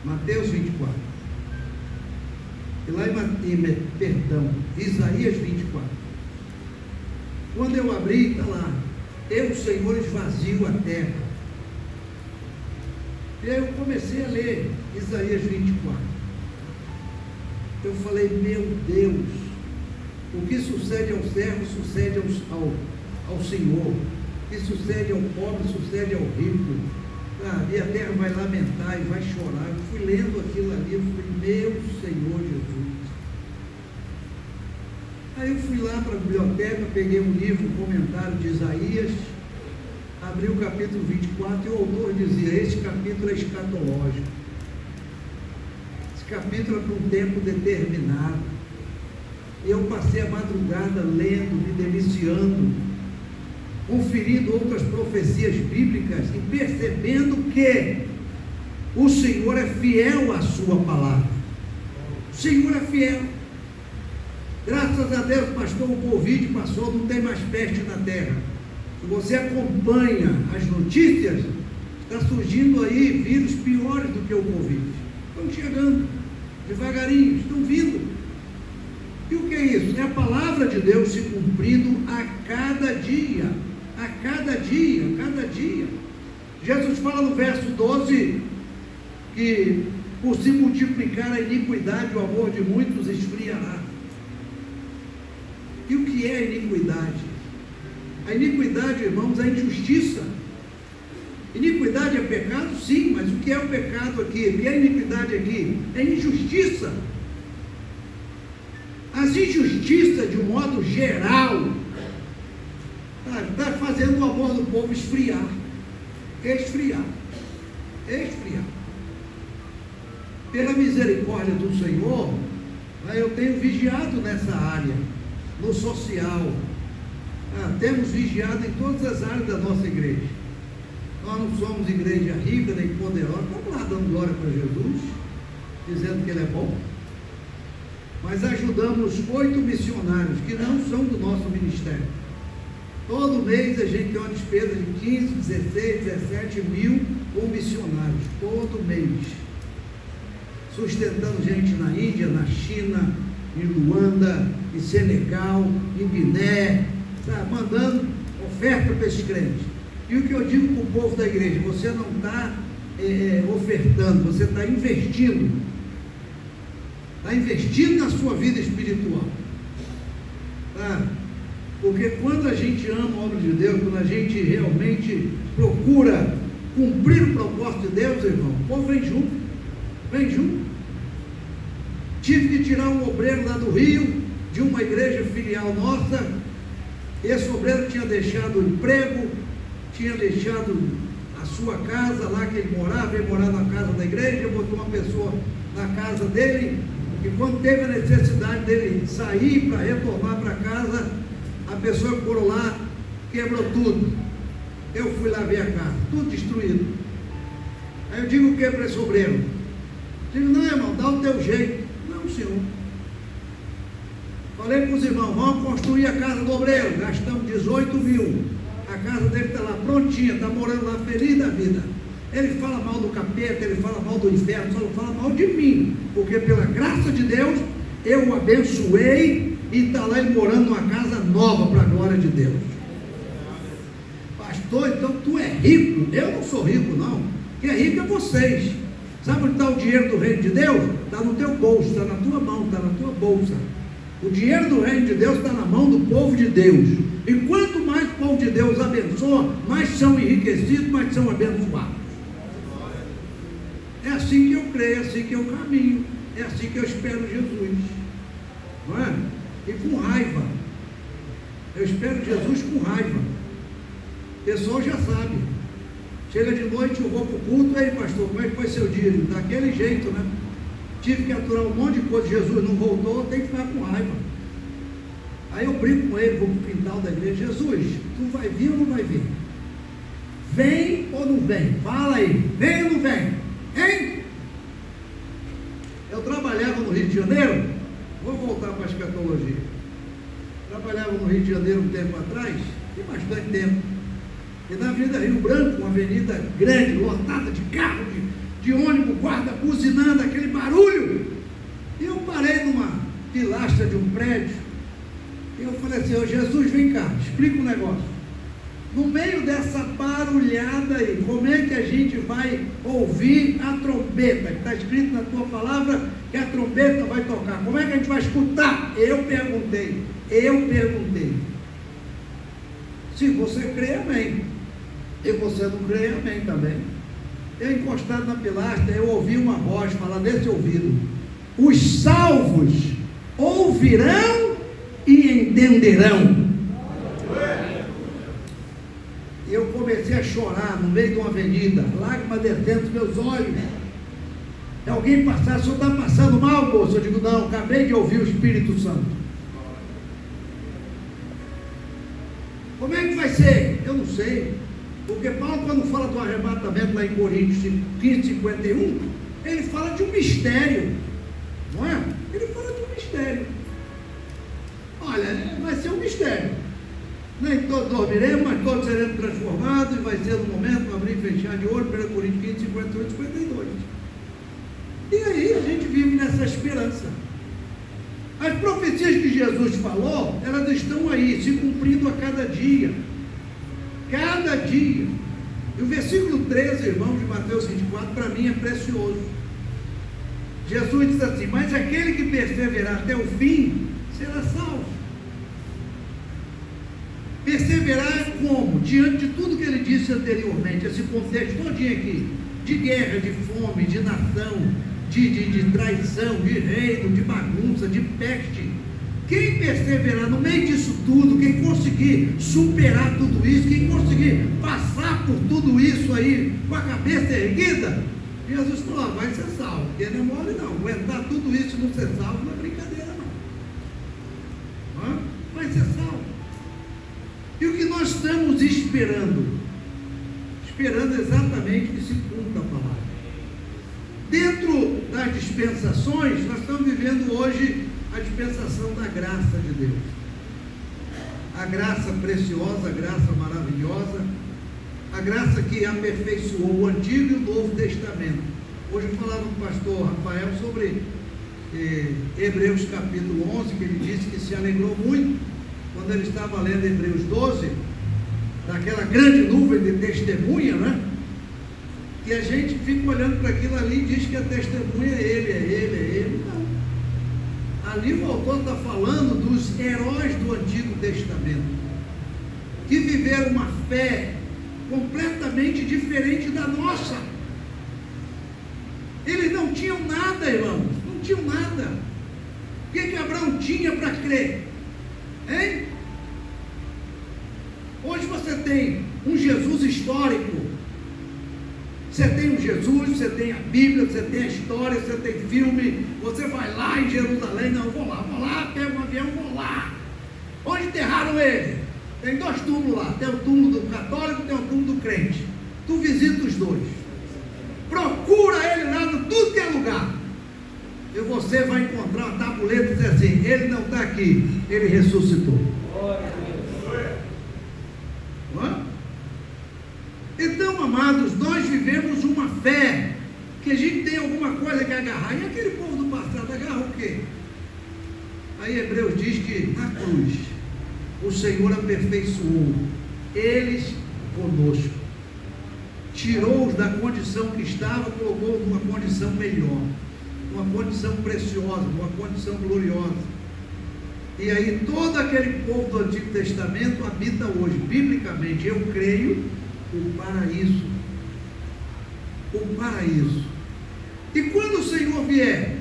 Mateus 24, e lá Isaías 24, quando eu abri, está lá, eu, Senhor, esvazio a terra, e aí eu comecei a ler Isaías 24, eu falei, meu Deus, o que sucede ao servo, sucede ao Senhor, o que sucede ao pobre, sucede ao rico, e a terra vai lamentar e vai chorar. Eu fui lendo aquilo ali, eu falei, meu Senhor Jesus. Aí eu fui lá para a biblioteca, peguei um livro, um comentário de Isaías, abri o capítulo 24 e o autor dizia, este capítulo é escatológico. Esse capítulo é para um tempo determinado. Eu passei a madrugada lendo, me deliciando, conferindo outras profecias bíblicas e percebendo que o Senhor é fiel à sua palavra. O Senhor é fiel. Graças a Deus, pastor, o Covid passou, não tem mais peste na terra. Se você acompanha as notícias, está surgindo aí vírus piores do que o Covid. Estão chegando, devagarinho, estão vindo. E o que é isso? É a palavra de Deus se cumprindo a cada dia. A cada dia, a cada dia. Jesus fala no verso 12 que por se multiplicar a iniquidade, o amor de muitos esfriará. E o que é iniquidade? A iniquidade, irmãos, é injustiça. Iniquidade é pecado? Sim, mas o que é o pecado aqui? O que é iniquidade aqui? É injustiça. As injustiças, de um modo geral, está fazendo o amor do povo esfriar. Esfriar. Pela misericórdia do Senhor, eu tenho vigiado nessa área, no social. Temos vigiado em todas as áreas da nossa igreja. Nós não somos igreja rica nem poderosa, estamos lá dando glória para Jesus, dizendo que Ele é bom. Mas ajudamos 8 missionários que não são do nosso ministério. Todo mês a gente tem uma despesa de 15, 16, 17 mil com missionários, todo mês. Sustentando gente na Índia, na China, em Luanda, em Senegal, em Guiné, mandando oferta para esses crentes. E o que eu digo para o povo da igreja, você não está ofertando, você está investindo. Está investindo na sua vida espiritual. Porque quando a gente ama a obra de Deus, quando a gente realmente procura cumprir o propósito de Deus, irmão, o povo vem junto, vem junto. Tive que tirar um obreiro lá do Rio, de uma igreja filial nossa. Esse obreiro tinha deixado o emprego, tinha deixado a sua casa lá que ele morava, veio morar na casa da igreja, botou uma pessoa na casa dele, e quando teve a necessidade dele sair para retornar para casa, a pessoa que morou lá quebrou tudo. Eu fui lá ver a casa, tudo destruído. Aí eu digo o que para esse obreiro? Digo, não, irmão, dá o teu jeito. Não, senhor. Falei para os irmãos, vamos construir a casa do obreiro, gastamos 18 mil. A casa dele está lá prontinha, está morando lá feliz da vida. Ele fala mal do capeta, ele fala mal do inferno, só não fala mal de mim, porque pela graça de Deus, eu o abençoei e está lá ele morando numa casa nova para a glória de Deus. Pastor, então tu é rico? Eu não sou rico não, quem é rico é vocês. Sabe onde está o dinheiro do reino de Deus? Está no teu bolso, está na tua mão, está na tua bolsa. O dinheiro do reino de Deus está na mão do povo de Deus. E quanto mais o povo de Deus abençoa, mais são enriquecidos, mais são abençoados. É assim que eu creio, é assim que eu caminho, é assim que eu espero Jesus. Não é? E com raiva. Eu espero Jesus com raiva. O pessoal já sabe. Chega de noite, eu vou para o culto, aí pastor, como é que foi seu dia? Daquele jeito, né? Tive que aturar um monte de coisa, Jesus não voltou, tem que ficar com raiva. Aí eu brinco com ele, vou para o quintal da igreja, Jesus, tu vai vir ou não vai vir? Vem ou não vem? Fala aí, vem ou não vem? Hein? Eu trabalhava no Rio de Janeiro, vou voltar para a escatologia. Trabalhava no Rio de Janeiro um tempo atrás, tem bastante tempo. E na Avenida Rio Branco, uma avenida grande, lotada de carro, de ônibus, guarda buzinando, aquele barulho. E eu parei numa pilastra de um prédio. E eu falei assim, ô Jesus, vem cá, explica um negócio. No meio dessa barulhada aí, como é que a gente vai ouvir a trombeta? Que está escrito na tua palavra que a trombeta vai tocar. Como é que a gente vai escutar? Eu perguntei. Se você crê, amém. E você não crê, amém também. Eu encostado na pilastra, eu ouvi uma voz falar nesse ouvido: os salvos ouvirão e entenderão. E eu comecei a chorar no meio de uma avenida, lágrimas descendo dos meus olhos. Se alguém passar, o senhor está passando mal, moço? Eu digo, não, acabei de ouvir o Espírito Santo. Como é que vai ser? Eu não sei. Porque Paulo, quando fala do arrebatamento lá em Coríntios 15, 51, ele fala de um mistério, não é? Ele fala de um mistério. Olha, vai ser um mistério. Nem todos dormiremos, mas todos seremos transformados, e vai ser no momento, abrir e fechar de olho, 1 Coríntios 15, 58, 52. E aí a gente vive nessa esperança. As profecias que Jesus falou, elas estão aí, se cumprindo a cada dia. Cada dia. E o versículo 13, irmãos, de Mateus 24, para mim é precioso. Jesus diz assim: mas aquele que perseverar até o fim, será salvo. Perseverar como? Diante de tudo que ele disse anteriormente, esse contexto todinho aqui, de guerra, de fome, de nação, de traição, de reino, de bagunça, de peste. Quem perseverar no meio disso tudo, quem conseguir superar tudo isso, quem conseguir passar por tudo isso aí com a cabeça erguida, Jesus falou, vai ser salvo. Porque não é mole não, aguentar tudo isso e não ser salvo não é brincadeira não. Vai ser salvo. E o que nós estamos esperando? Esperando exatamente que se cumpra a palavra. Dentro das dispensações, nós estamos vivendo hoje a dispensação da graça de Deus. A graça preciosa, a graça maravilhosa, a graça que aperfeiçoou o Antigo e o Novo Testamento. Hoje eu falava com o pastor Rafael sobre Hebreus capítulo 11, que ele disse que se alegrou muito quando ele estava lendo Hebreus 12, daquela grande nuvem de testemunha, né? E a gente fica olhando para aquilo ali e diz que a testemunha é ele. Não. Ali voltou a estar falando dos heróis do Antigo Testamento, que viveram uma fé completamente diferente da nossa. Eles não tinham nada, irmãos, não tinham nada. O que Abraão tinha para crer? Hein? Hoje você tem um Jesus histórico, você tem um Jesus, você tem a Bíblia, você tem a história, você tem filme, você vai lá em Jerusalém, não, vou lá, pego um avião, vou lá. Onde enterraram ele? Tem 2 túmulos lá, tem o túmulo do católico e tem o túmulo do crente. Tu visita os 2. Procura ele lá no tudo que é lugar. E você vai encontrar uma tabuleta e dizer assim, ele não está aqui, ele ressuscitou. Então, amados, nós vivemos uma fé que a gente tem alguma coisa que agarrar. E aquele povo do passado agarra o quê? Aí Hebreus diz que na cruz o Senhor aperfeiçoou eles conosco, tirou-os da condição que estava, colocou numa condição melhor, uma condição preciosa, uma condição gloriosa. E aí todo aquele povo do Antigo Testamento habita hoje, biblicamente, eu creio, o paraíso. O paraíso. E quando o Senhor vier,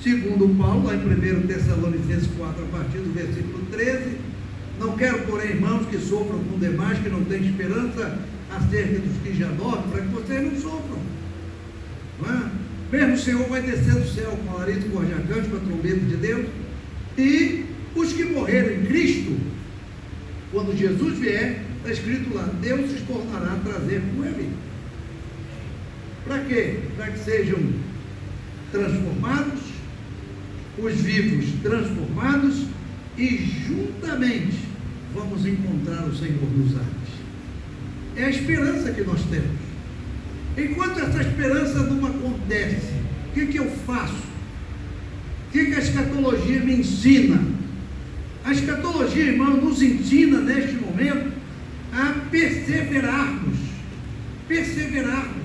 segundo Paulo, lá em 1 Tessalonicenses 4, a partir do versículo 13, não quero, porém, irmãos, que sofram com demais, que não têm esperança acerca dos que já dormem, para que vocês não sofram. Não é? Mesmo o Senhor vai descer do céu com alarido cordiacante, com a trombeta de Deus, e os que morreram em Cristo, quando Jesus vier, está escrito lá, Deus se tornará a trazer com ele. Para quê? Para que sejam transformados, os vivos transformados, e juntamente vamos encontrar o Senhor nos ares. É a esperança que nós temos. Enquanto essa esperança não acontece, o que eu faço? O que a escatologia me ensina? A escatologia, irmão, nos ensina neste momento a perseverarmos. Perseverarmos.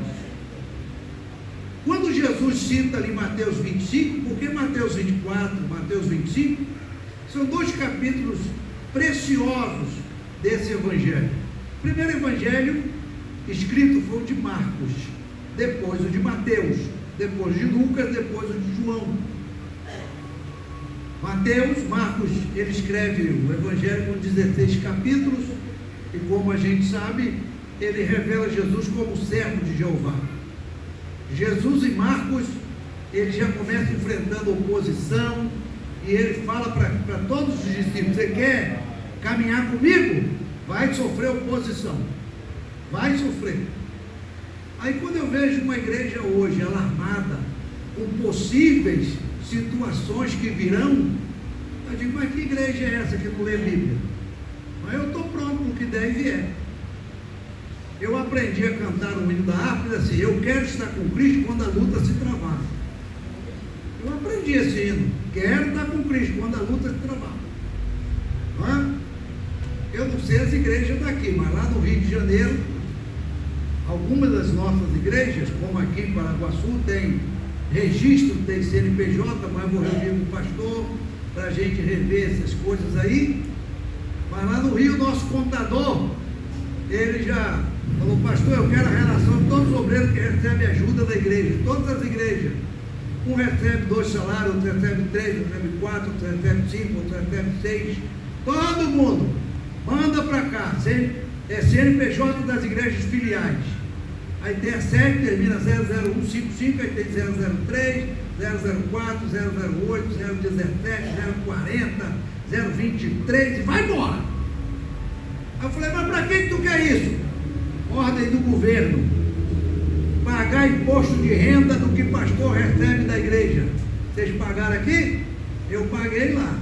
Quando Jesus cita ali Mateus 25, porque Mateus 24, Mateus 25, são 2 capítulos preciosos desse evangelho. O primeiro evangelho escrito foi o de Marcos, depois o de Mateus, depois de Lucas, depois o de João. Marcos, ele escreve o evangelho com 16 capítulos, e como a gente sabe, ele revela Jesus como servo de Jeová. Jesus em Marcos, ele já começa enfrentando oposição, e ele fala para todos os discípulos, você quer caminhar comigo? Vai sofrer oposição, vai sofrer. Aí quando eu vejo uma igreja hoje alarmada, com possíveis situações que virão, eu digo, mas que igreja é essa que não lê Bíblia? Mas eu estou pronto para o que der e vier. Eu aprendi a cantar o hino da harpa, assim, eu quero estar com Cristo quando a luta se travar. Eu aprendi esse hino, quero estar com Cristo quando a luta se travar. Não é? Eu não sei as igrejas daqui, mas lá no Rio de Janeiro, algumas das nossas igrejas, como aqui em Paraguaçu, tem registro, tem CNPJ, mas vou reunir com o pastor para a gente rever essas coisas aí. Mas lá no Rio, nosso contador, ele já falou, pastor, eu quero a relação de todos os obreiros que recebem ajuda da igreja, todas as igrejas. Um recebe 2 salários, outro recebe 3, outro recebe 4, outro recebe 5, outro recebe 6. Todo mundo manda para cá, é CNPJ das igrejas filiais. Aí tem a sede, termina 00155, aí tem 003, 004, 008, 017, 040, 023 e vai embora. Aí eu falei, mas para que tu quer isso? Ordem do governo. Pagar imposto de renda do que pastor recebe da igreja. Vocês pagaram aqui? Eu paguei lá.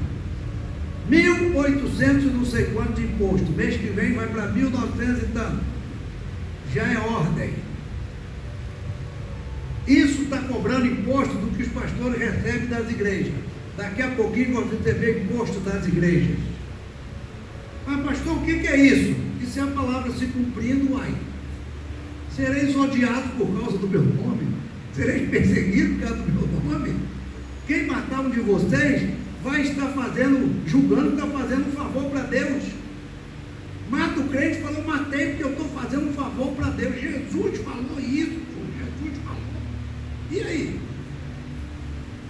1.800 não sei quanto de imposto. Mês que vem vai para 1.900 e tanto. Já é ordem. Isso está cobrando imposto do que os pastores recebem das igrejas. Daqui a pouquinho vão receber imposto das igrejas. Mas pastor, o que é isso? Isso é a palavra se cumprindo, uai. Sereis odiados por causa do meu nome? Sereis perseguidos por causa do meu nome? Quem matar um de vocês vai estar julgando que está fazendo um favor para Deus. Mata o do crente fala, eu matei porque eu estou fazendo um favor para Deus. Jesus falou isso, Jesus falou. E aí?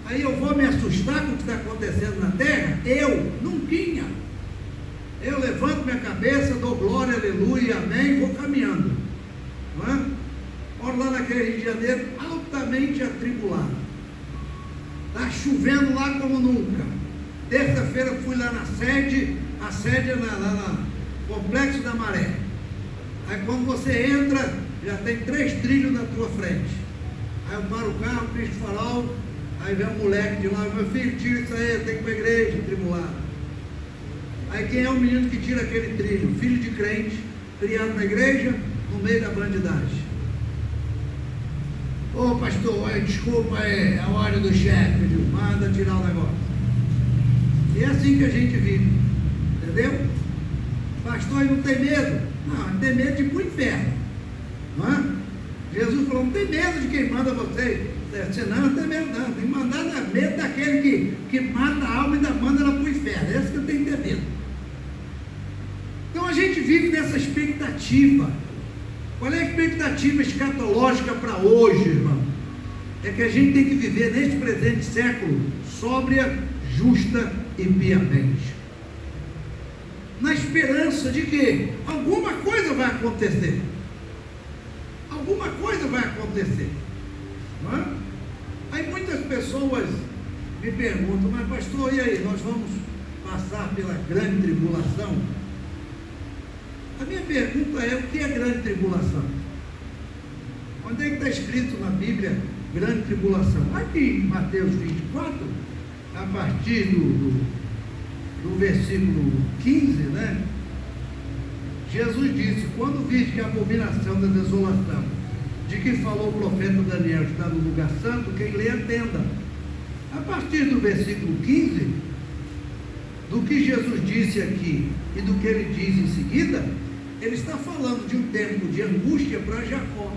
Aí eu vou me assustar com o que está acontecendo na terra? Eu? Nunca. Eu levanto minha cabeça, dou glória, aleluia, amém, e vou caminhando. Não é? Moro lá naquele Rio de Janeiro, altamente atribulado. Está chovendo lá como nunca. Terça-feira fui lá na sede, a sede é lá no Complexo da Maré. Aí quando você entra, já tem 3 trilhos na tua frente. Aí eu paro o carro, Cristo farol, aí vem um moleque de lá, meu filho, tira isso aí, tem que ir para a igreja, tribulado. Aí quem é o menino que tira aquele trilho? Filho de crente, criado na igreja, no meio da bandidagem. Ô pastor, desculpa, é a hora do chefe, manda tirar o negócio. E é assim que a gente vive, entendeu? Pastor, não tem medo? Não tem medo de ir para o inferno, não é? Jesus falou, não tem medo de quem manda você, senão não tem medo não, tem que mandar medo daquele que mata a alma e ainda manda ela para o inferno, é isso que eu tenho que ter medo. Então a gente vive nessa expectativa. Qual é a expectativa escatológica para hoje, irmão? É que a gente tem que viver neste presente século sóbria, justa e piamente, na esperança de que alguma coisa vai acontecer. Alguma coisa vai acontecer, não é? Aí muitas pessoas me perguntam, mas pastor, e aí, nós vamos passar pela grande tribulação? A minha pergunta é, o que é grande tribulação? Onde é que está escrito na Bíblia grande tribulação? Aqui em Mateus 24, a partir do versículo 15, né? Jesus disse, quando viste que a abominação da desolação, de que falou o profeta Daniel, está no lugar santo, quem lê atenda. A partir do versículo 15, do que Jesus disse aqui e do que ele diz em seguida, ele está falando de um tempo de angústia para Jacó,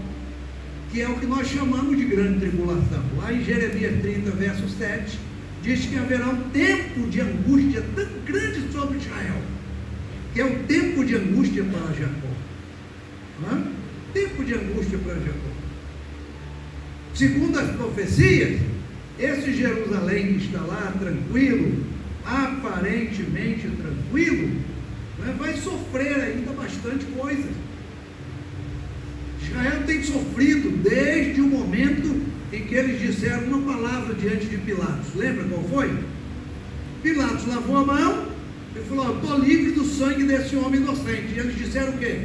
que é o que nós chamamos de grande tribulação. Lá em Jeremias 30, verso 7, diz que haverá um tempo de angústia tão grande sobre Israel, que é o tempo de angústia para Jacó. Não é? Tempo de angústia para Jacó. Segundo as profecias, esse Jerusalém que está lá tranquilo, aparentemente tranquilo, né, vai sofrer ainda bastante coisa. Israel tem sofrido desde o momento em que eles disseram uma palavra diante de Pilatos. Lembra qual foi? Pilatos lavou a mão e falou, estou livre do sangue desse homem inocente. E eles disseram o quê?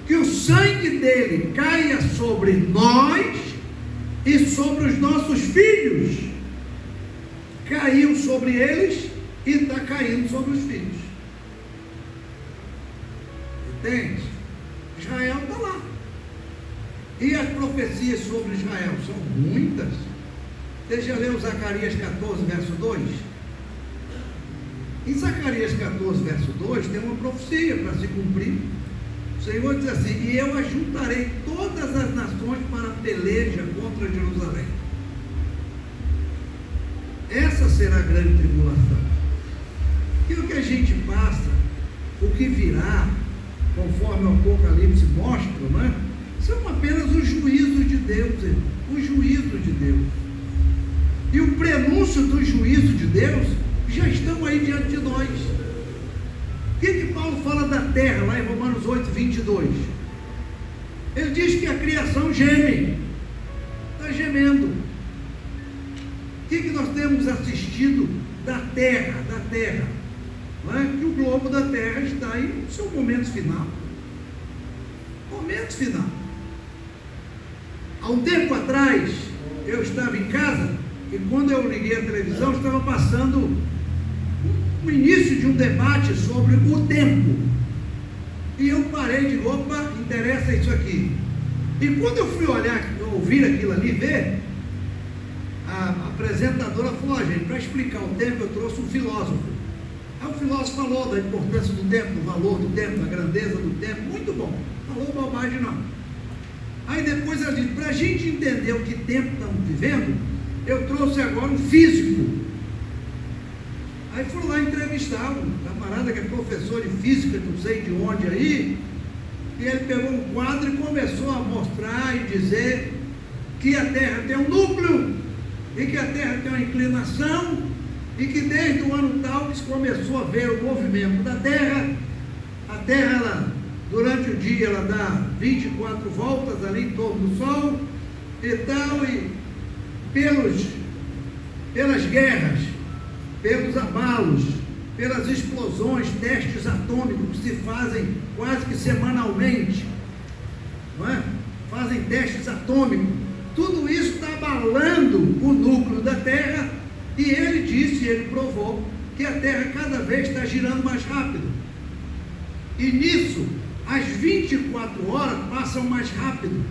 Que o sangue dele caia sobre nós e sobre os nossos filhos. Caiu sobre eles e está caindo sobre os filhos. Entende? Israel está lá. E as profecias sobre Israel são muitas. Você já leu Zacarias 14, verso 2? Em Zacarias 14, verso 2, tem uma profecia para se cumprir. O Senhor diz assim, e eu ajuntarei todas as nações para a peleja contra Jerusalém. Essa será a grande tribulação. E o que a gente passa, o que virá, conforme o Apocalipse mostra, não é? São apenas os juízos de Deus, irmão. Os juízos de Deus. E o prenúncio dos juízos de Deus já estão aí diante de nós. O que Paulo fala da terra, lá em Romanos 8, 22? Ele diz que a criação geme. Está gemendo. O que nós temos assistido da terra? Não é? Que o globo da terra está em seu momento final. Momento final. Há um tempo atrás, eu estava em casa e quando eu liguei a televisão, estava passando o início de um debate sobre o tempo. E eu parei de opa, interessa isso aqui. E quando eu fui olhar, ouvir aquilo ali, ver, a apresentadora falou, gente, para explicar o tempo, eu trouxe um filósofo. Aí o filósofo falou da importância do tempo, do valor do tempo, da grandeza do tempo, muito bom. Falou bobagem não. Aí depois ela disse, para a gente entender o que tempo estamos vivendo, eu trouxe agora um físico. Aí foram lá entrevistar um camarada que é professor de física, não sei de onde aí, e ele pegou um quadro e começou a mostrar e dizer que a Terra tem um núcleo, e que a Terra tem uma inclinação, e que desde o ano tal que se começou a ver o movimento da Terra, a Terra, ela, durante o dia, ela dá 24 voltas ali em torno do Sol, e tal, e pelas guerras, pelos abalos, pelas explosões, testes atômicos que se fazem quase que semanalmente, não é? Fazem testes atômicos, tudo isso está abalando o núcleo da Terra, e ele disse, ele provou, que a Terra cada vez está girando mais rápido, e nisso, as 24 horas passam mais rápido,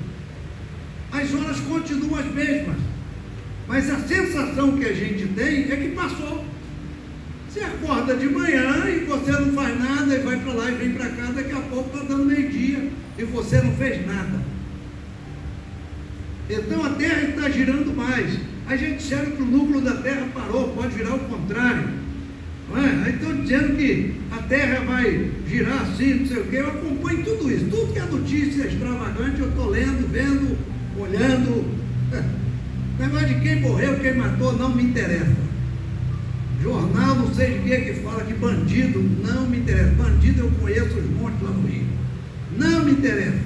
as horas continuam as mesmas, mas a sensação que a gente tem é que passou. Você acorda de manhã e você não faz nada, e vai para lá e vem para cá, daqui a pouco está dando meio-dia, e você não fez nada. Então a Terra está girando mais. A gente disseram que o núcleo da Terra parou, pode virar o contrário. Não é? Aí estão dizendo que a Terra vai girar assim, não sei o quê. Eu acompanho tudo isso, tudo que é notícia extravagante, eu estou lendo, vendo, olhando. O negócio de quem morreu, quem matou, não me interessa. Jornal, não sei de que fala que bandido, não me interessa. Bandido eu conheço os montes lá no Rio. Não me interessa.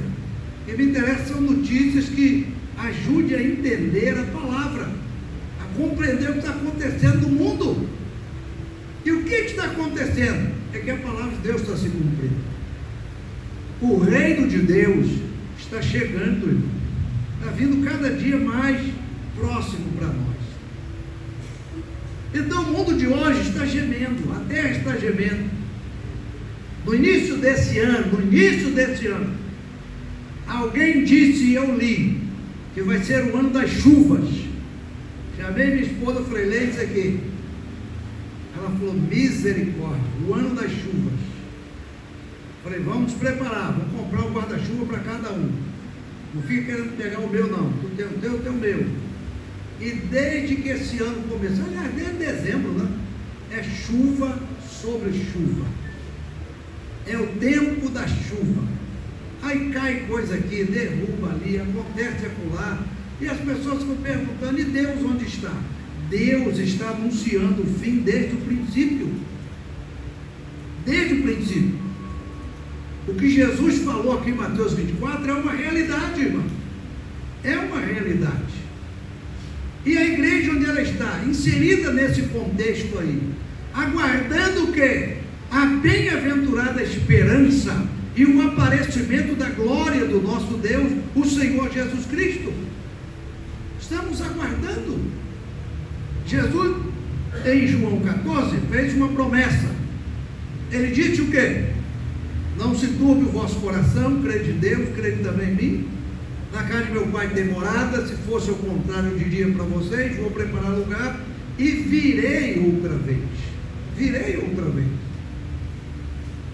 O que me interessa são notícias que ajudem a entender a palavra, a compreender o que está acontecendo no mundo. E o que está acontecendo? É que a palavra de Deus está se cumprindo. O reino de Deus está chegando, irmão. Está vindo cada dia mais próximo para nós. Então o mundo de hoje está gemendo, a terra está gemendo. No início desse ano, alguém disse, e eu li, que vai ser o ano das chuvas. Chamei minha esposa, falei, lê isso aqui. Ela falou, misericórdia, o ano das chuvas. Falei, vamos nos preparar, vamos comprar um guarda-chuva para cada um. Não fica querendo pegar o meu não, tu tem o teu, tem o meu. E desde que esse ano começou, aliás, desde dezembro, né? É chuva sobre chuva. É o tempo da chuva. Aí cai coisa aqui, derruba ali, acontece acolá. E as pessoas ficam perguntando, e Deus onde está? Deus está anunciando o fim desde o princípio. Desde o princípio. O que Jesus falou aqui em Mateus 24 é uma realidade, irmão. É uma realidade. E a igreja onde ela está, inserida nesse contexto aí, aguardando o quê? A bem-aventurada esperança e o aparecimento da glória do nosso Deus, o Senhor Jesus Cristo. Estamos aguardando. Jesus, em João 14, fez uma promessa. Ele disse o quê? Não se turbe o vosso coração, crede em Deus, crede também em mim. Na casa de meu pai tem morada, se fosse ao contrário eu diria para vocês, vou preparar lugar e virei outra vez. Virei outra vez.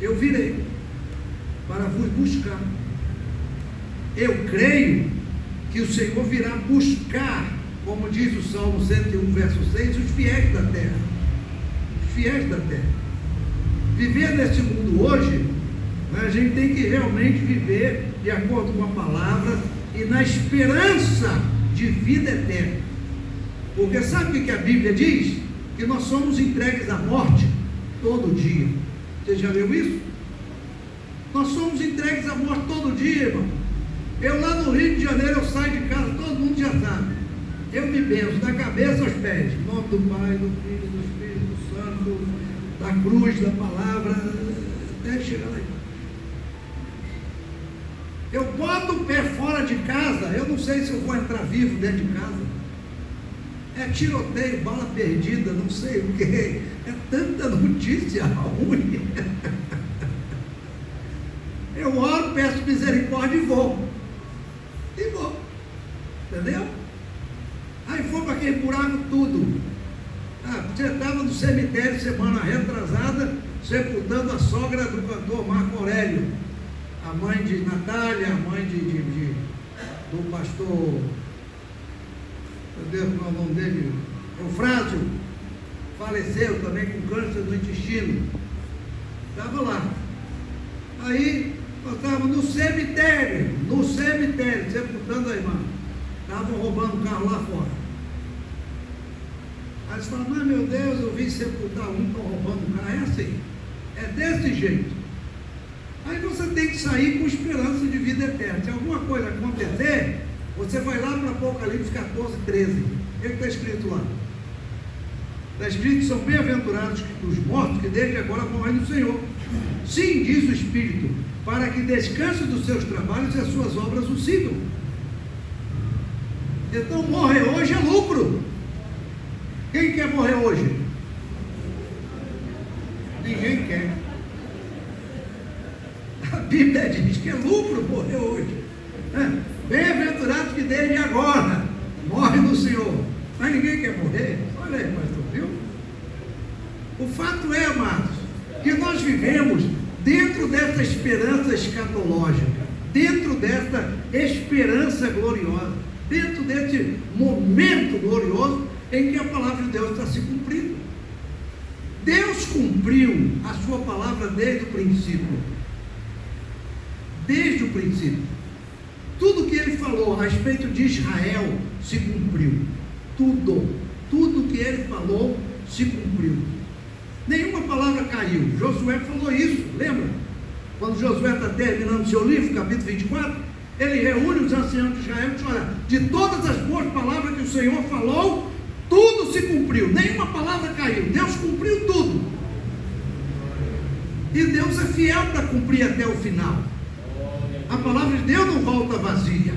Eu virei para vos buscar. Eu creio que o Senhor virá buscar, como diz o Salmo 101, verso 6, os fiéis da terra. Os fiéis da terra. Viver nesse mundo hoje, a gente tem que realmente viver de acordo com a palavra e na esperança de vida eterna. Porque sabe o que a Bíblia diz? Que nós somos entregues à morte todo dia. Você já leu isso? Nós somos entregues à morte todo dia, irmão. Eu lá no Rio de Janeiro, eu saio de casa, todo mundo já sabe. Eu me benzo da cabeça aos pés. Em nome do Pai, do Filho, do Espírito Santo, da cruz, da palavra, até chegar lá. Eu boto o pé fora de casa, eu não sei se eu vou entrar vivo dentro de casa. É tiroteio, bala perdida, não sei o que. É tanta notícia ruim. Eu oro, peço misericórdia e vou. Entendeu? Aí foi para aquele buraco tudo. Você estava no cemitério semana retrasada, sepultando a sogra do cantor Marco Aurélio. A mãe de Natália, a mãe do pastor, meu Deus, qual é o nome dele? Eufrásio. faleceu também com câncer no intestino. Estava lá. Aí, nós estávamos no cemitério, sepultando a irmã. Estavam roubando o carro lá fora. Aí você fala, mas meu Deus, eu vim sepultar um, estão roubando o carro. É assim, é desse jeito. Aí você tem que sair com esperança de vida eterna. Se alguma coisa acontecer, você vai lá para Apocalipse 14, 13. O que está escrito lá? Está escrito que são bem-aventurados os mortos que desde agora morrem no Senhor. Sim, diz o Espírito, para que descanse dos seus trabalhos e as suas obras o sigam. Então morrer hoje é lucro. Quem quer morrer hoje? Ninguém quer. A Bíblia diz que é lucro morrer hoje. Bem-aventurados que desde agora morrem no Senhor. Mas ninguém quer morrer. Olha aí, pastor, viu? O fato é, amados, que nós vivemos dentro dessa esperança escatológica, dentro dessa esperança gloriosa, dentro desse momento glorioso em que a palavra de Deus está se cumprindo. Deus cumpriu a sua palavra desde o princípio. Desde o princípio. Tudo que ele falou a respeito de Israel se cumpriu. Tudo que ele falou se cumpriu. Nenhuma palavra caiu. Josué falou isso, lembra? Quando Josué está terminando seu livro, capítulo 24, ele reúne os anciãos de Israel e diz, olha, de todas as boas palavras que o Senhor falou, tudo se cumpriu, nenhuma palavra caiu, Deus cumpriu tudo. E Deus é fiel para cumprir até o final. A palavra de Deus não volta vazia.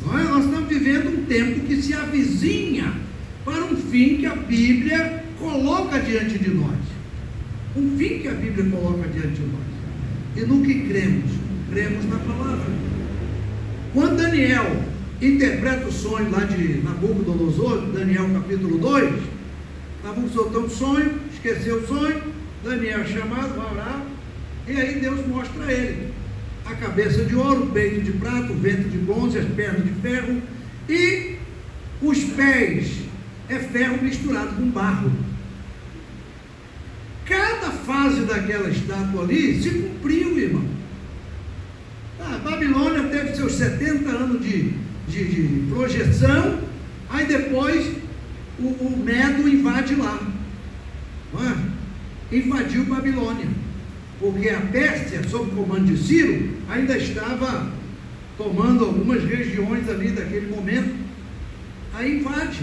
Nós estamos vivendo um tempo que se avizinha para um fim que a Bíblia coloca diante de nós. Um fim que a Bíblia coloca diante de nós. E no que cremos? Cremos na palavra. Quando Daniel interpreta o sonho lá de Nabucodonosor, Daniel capítulo 2, Nabucodonosor tem um sonho, esqueceu o sonho, Daniel é chamado, vai orar, e aí Deus mostra a ele a cabeça de ouro, o peito de prata, o ventre de bronze, as pernas de ferro, e os pés é ferro misturado com barro. Cada fase daquela estátua ali se cumpriu, irmão. A Babilônia teve seus 70 anos de projeção, aí depois o Medo invade lá, não é? Invadiu Babilônia, porque a Pérsia, sob o comando de Ciro, ainda estava tomando algumas regiões ali daquele momento. Aí invade,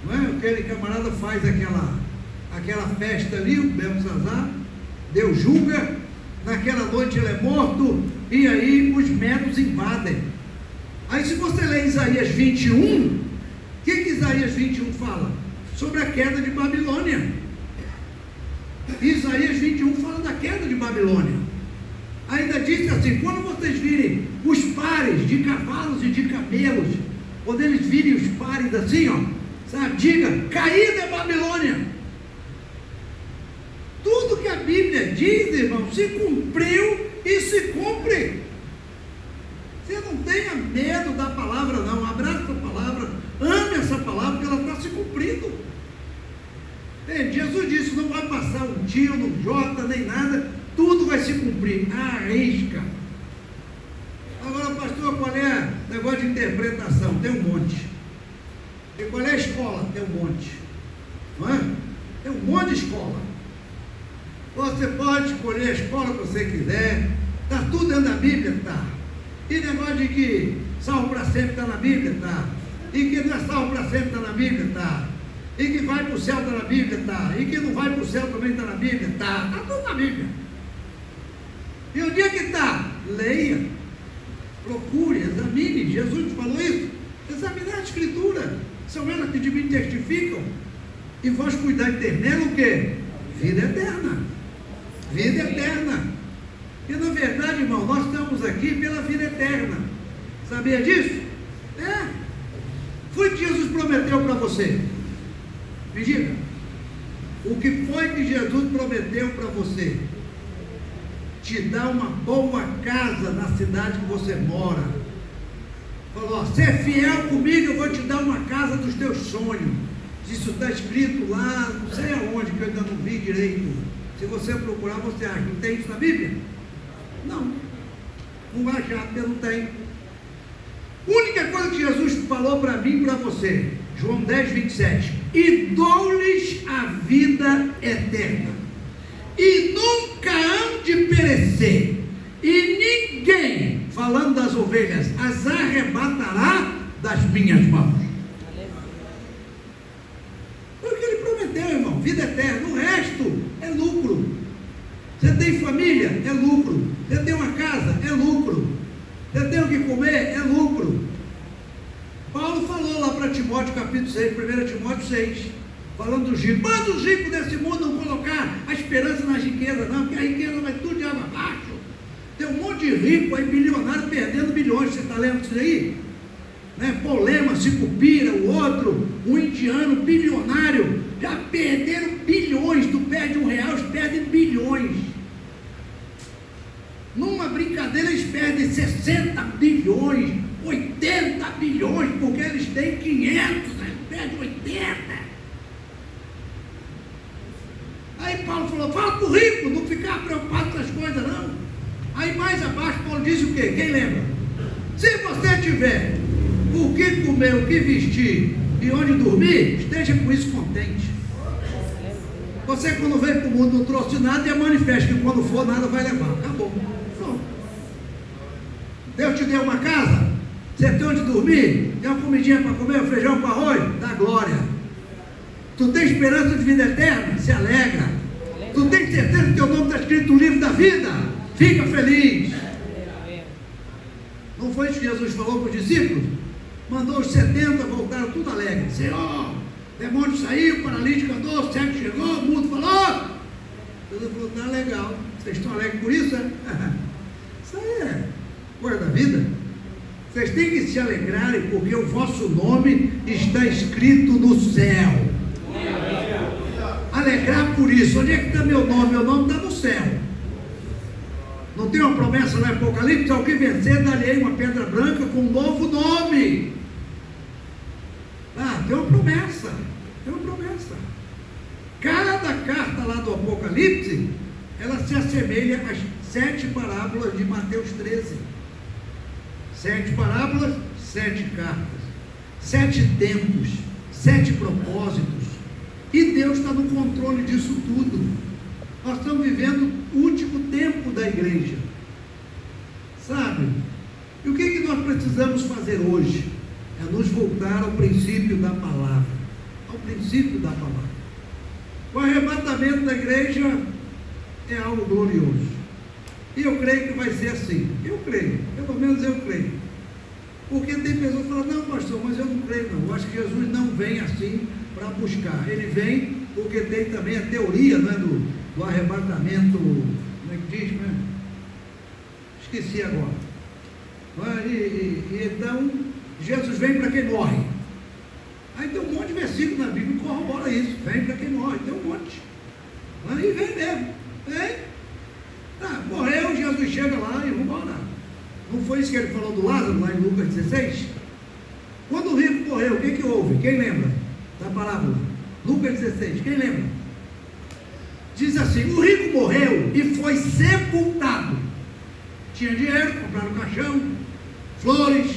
não é? Aquele camarada faz aquela festa ali, o Belsazar, Deus julga, naquela noite ele é morto, e aí os medos invadem. Aí se você ler Isaías 21, o que Isaías 21 fala? Sobre a queda de Babilônia. Isaías 21 fala da queda de Babilônia. Ainda diz assim, quando vocês virem os pares de cavalos e de camelos, quando eles virem os pares assim, ó, sabe, diga, caída é Babilônia. Tudo que a Bíblia diz, irmão, se cumpriu e se cumpre. Você não tenha medo da palavra, não. Abraça a palavra, ame essa palavra, porque ela está se cumprindo. Jesus disse, não vai passar um tio, no J, nem nada, tudo vai se cumprir. Arrisca. Agora, pastor, qual é o negócio de interpretação? Tem um monte. E qual é a escola? Tem um monte. Não é? Tem um monte de escola. Você pode escolher a escola que você quiser. Está tudo dentro da Bíblia? Está. E negócio de que salvo para sempre está na Bíblia? Está. E que não é salvo para sempre está na Bíblia? Está. E que vai para o céu está na Bíblia? Está. E que não vai para o céu também está na Bíblia? Está. Está tudo na Bíblia. E onde é que está? Leia, procure, examine. Jesus falou isso. Examinar a Escritura. São elas que de mim testificam. E vós cuidar de nela o quê? Vida eterna. Vida eterna. E na verdade, irmão, nós estamos aqui pela vida eterna. Sabia disso? É. Foi que Jesus prometeu para você. Me diga. O que foi que Jesus prometeu para você? Te dar uma boa casa na cidade que você mora. Falou, ó, se é fiel comigo, eu vou te dar uma casa dos teus sonhos. Isso está escrito lá, não sei aonde, que eu ainda não vi direito. Se você procurar, você acha. Não tem isso na Bíblia? Não. Não vai achar, porque não tem. A única coisa que Jesus falou para mim e para você, João 10, 27, e dou-lhes a vida eterna, e nunca hão de perecer, e ninguém, falando das ovelhas, as arrebatará das minhas mãos. Foi o que ele prometeu, irmão, vida eterna. O resto é lucro. Você tem família? É lucro. Você tem uma casa? É lucro. Você tem o que comer? É lucro. Paulo falou lá para Timóteo, capítulo 6, 1 Timóteo 6, falando dos ricos. Manda os ricos desse mundo não colocar a esperança nas riquezas, não, porque a riqueza vai tudo de água abaixo. Tem um monte de rico aí, bilionário, perdendo bilhões. Você está lendo isso aí? Né? Polema, Sicupira, o outro, um indiano bilionário, já perderam bilhões. Tu perde R$1, eles perdem bilhões. Numa brincadeira eles perdem 60 bilhões, 80 bilhões, porque eles têm 500, eles perdem 80. Aí Paulo falou, fala para o rico, não ficar preocupado com essas coisas não. Aí mais abaixo Paulo diz o quê? Quem lembra? Se você tiver o que comer, o que vestir e onde dormir, esteja com isso contente. Você quando veio para o mundo não trouxe nada e manifesta que quando for nada vai levar. Acabou. Pronto. Deus te deu uma casa, você tem onde dormir, tem uma comidinha para comer, um feijão com arroz, dá glória. Tu tem esperança de vida eterna? Se alegra. Tu tem certeza que teu nome está escrito no livro da vida? Fica feliz. Não foi isso que Jesus falou para os discípulos? Mandou os 70, voltaram tudo alegre. Senhor, demônio saiu, paralítico andou, cego chegou, o mundo falou. Jesus falou, tá legal. Vocês estão alegres por isso? Isso aí é coisa da vida. Vocês têm que se alegrarem, porque o vosso nome está escrito no céu. Alegrar por isso. Onde é que está meu nome? Meu nome está no céu. Não tem uma promessa no Apocalipse? Ao que vencer, dar-lhe uma pedra branca com um novo nome. Ah, tem uma promessa. Tem uma promessa. Cada carta lá do Apocalipse, ela se assemelha às 7 parábolas de Mateus 13. 7 parábolas, 7 cartas. 7 tempos, 7 propósitos. E Deus está no controle disso tudo. Nós estamos vivendo o último tempo da igreja. Sabe? E o que nós precisamos fazer hoje? É nos voltar ao princípio da palavra. Ao princípio da palavra. O arrebatamento da igreja é algo glorioso. E eu creio que vai ser assim. Eu creio. Pelo menos eu creio. Porque tem pessoas que falam, não pastor, mas eu não creio não. Eu acho que Jesus não vem assim para buscar. Ele vem porque tem também a teoria, não é, do arrebatamento, como é que diz, né? Esqueci agora. Então, Jesus vem para quem morre. Aí tem um monte de versículo na Bíblia que corrobora isso. Vem para quem morre, tem um monte. Aí vem mesmo. Vem. Tá, morreu, Jesus chega lá e vamos embora. Não foi isso que ele falou do Lázaro, lá em Lucas 16? Quando o rico morreu, o que houve? Quem lembra da parábola? Lucas 16, quem lembra? Diz assim, o rico morreu e foi sepultado. Tinha dinheiro, compraram um caixão, flores,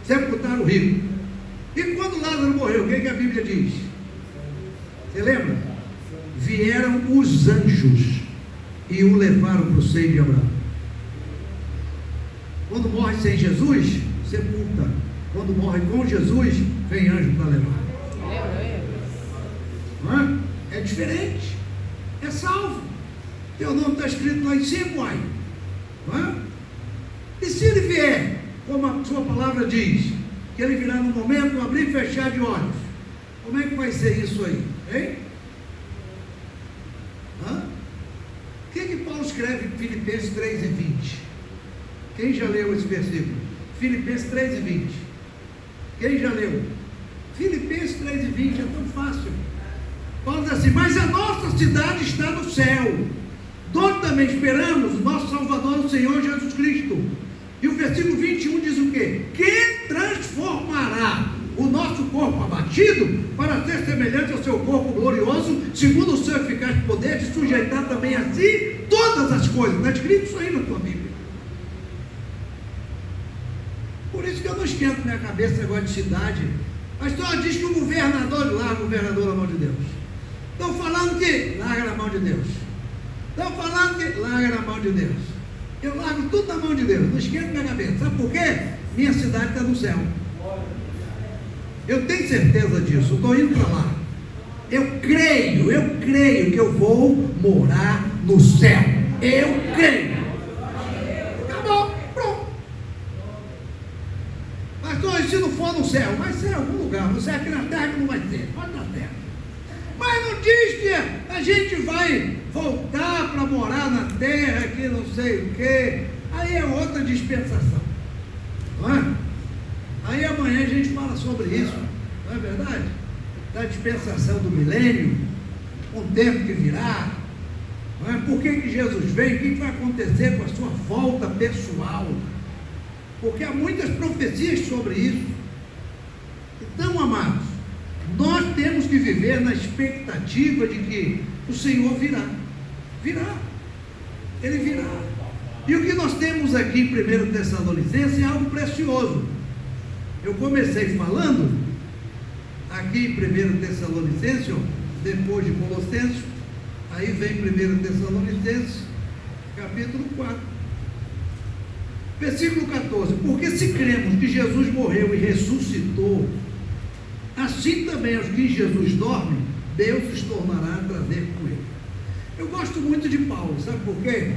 sepultaram o rico. E quando Lázaro morreu, o que a Bíblia diz? Você lembra? Vieram os anjos e o levaram para o seio de Abraão. Quando morre sem Jesus, sepulta. Quando morre com Jesus, vem anjo para levar. Não é? É diferente. É salvo. Teu nome está escrito lá em cima, uai. Não é? E se ele vier, como a sua palavra diz, que ele virá no momento de abrir e fechar de olhos, como é que vai ser isso aí? Hein? O que Paulo escreve em Filipenses 3 e 20? Quem já leu esse versículo? Filipenses 3 e 20. Quem já leu? Filipenses 3 e 20, é tão fácil. Paulo diz assim, mas a nossa cidade está no céu, donde também esperamos o nosso Salvador, o Senhor Jesus Cristo. E o versículo 21 diz o quê? Que transformará o nosso corpo abatido para para ser semelhante ao seu corpo glorioso, segundo o seu eficaz poder, de sujeitar também a si todas as coisas. Está escrito isso aí na tua Bíblia. Por isso que eu não esquento minha cabeça esse negócio de cidade. A história diz que o governador larga o governador na mão de Deus. Estão falando que larga na mão de Deus. Estão falando que larga na mão de Deus. Eu largo tudo na mão de Deus, não esquento minha cabeça. Sabe por quê? Minha cidade está no céu. Eu tenho certeza disso, eu estou indo para lá. Eu creio que eu vou morar no céu. Eu creio. Acabou, pronto. Pastor, e se não for no céu? Vai ser em algum lugar. Você aqui na terra que não vai ser, pode na terra. Mas não diz que a gente vai voltar para morar na terra, que não sei o quê. Aí é outra dispensação. Não é? Aí amanhã a gente fala sobre isso, não é verdade? Da dispensação do milênio, um tempo que virá, não é? Por que Jesus veio? O que vai acontecer com a sua volta pessoal? Porque há muitas profecias sobre isso. Então, amados, nós temos que viver na expectativa de que o Senhor virá. Ele virá. E o que nós temos aqui em 1 Tessalonicenses é algo precioso. Eu comecei falando aqui em 1 Tessalonicenses, depois de Colossenses, aí vem 1 Tessalonicenses, capítulo 4, versículo 14: porque se cremos que Jesus morreu e ressuscitou, assim também os que em Jesus dormem, Deus os tornará a trazer com ele. Eu gosto muito de Paulo, sabe por quê?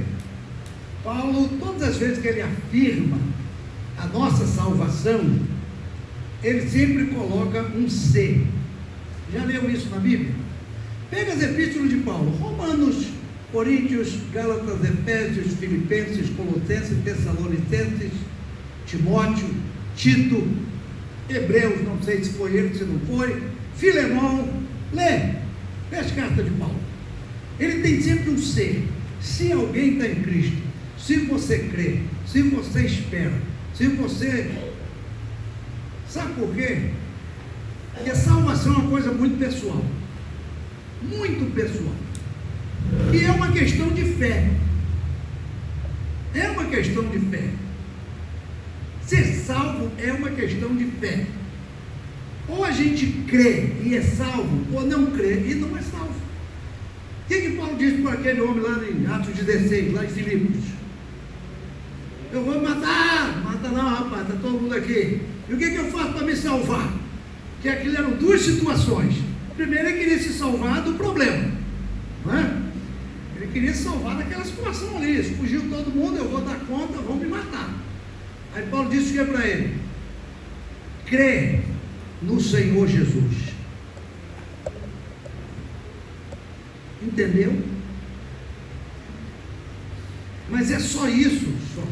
Paulo, todas as vezes que ele afirma a nossa salvação, ele sempre coloca um C. Já leu isso na Bíblia? Pega as epístolas de Paulo: Romanos, Coríntios, Gálatas, Efésios, Filipenses, Colossenses, Tessalonicenses, Timóteo, Tito, Hebreus, não sei se foi ele, se não foi, Filemão. Lê as cartas de Paulo. Ele tem sempre um C. Se alguém está em Cristo, se você crê, se você espera, se você... Sabe por quê? Porque a salvação é uma coisa muito pessoal. Muito pessoal. E é uma questão de fé. É uma questão de fé. Ser salvo é uma questão de fé. Ou a gente crê e é salvo, ou não crê e não é salvo. O que Paulo disse para aquele homem lá em Atos 16, lá em Filipos? Eu vou matar. Mata não, rapaz, está todo mundo aqui. E o que eu faço para me salvar? Que aquilo eram duas situações. Primeiro, ele queria se salvar do problema, não é? Ele queria se salvar daquela situação ali. Se fugiu todo mundo, eu vou dar conta, vão me matar. Aí Paulo disse o que para ele? Crê no Senhor Jesus. Entendeu? Mas é só isso, só.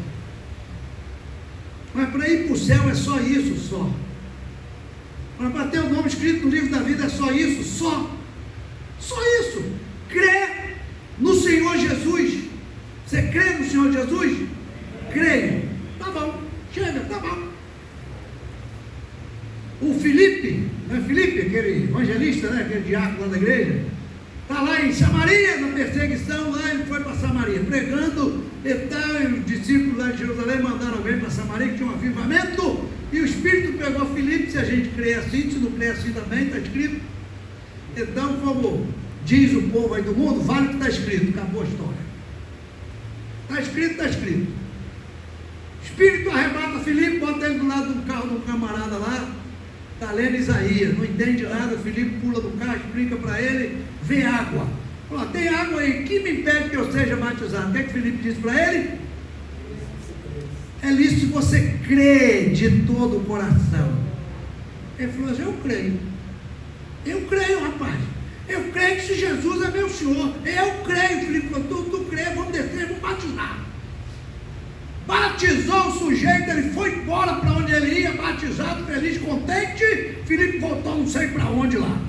Mas para ir para o céu é só isso, só. Para bater o nome escrito no livro da vida é só isso, só. Só isso. Crê no Senhor Jesus. Você crê no Senhor Jesus? Creio. Tá bom, chega, tá bom. O Filipe, não é Filipe, aquele evangelista, né, aquele diácono lá da igreja, está lá em Samaria, na perseguição, lá ele foi para Samaria, pregando, e tal, e os discípulos lá de Jerusalém mandaram alguém para Samaria, que tinha um avivamento, e o Espírito pegou Filipe. Se a gente crê assim, se não crê assim também, está escrito. Então, como diz o povo aí do mundo, vale o que está escrito, acabou a história. Está escrito, está escrito. Espírito arrebata Filipe, bota ele do lado do carro de um camarada lá, está lendo Isaías, não entende nada. Filipe pula do carro, explica para ele, vê água. Fala, tem água aí, que me impede que eu seja batizado? O que é que Filipe disse para ele? É lícito se você crê de todo o coração. Ele falou assim: eu creio, rapaz. Eu creio que se Jesus é meu Senhor. Eu creio. Filipe falou: tu crê, vamos descer, vamos batizar. Batizou o sujeito, ele foi embora para onde ele ia, batizado, feliz, contente. Filipe voltou não sei para onde lá.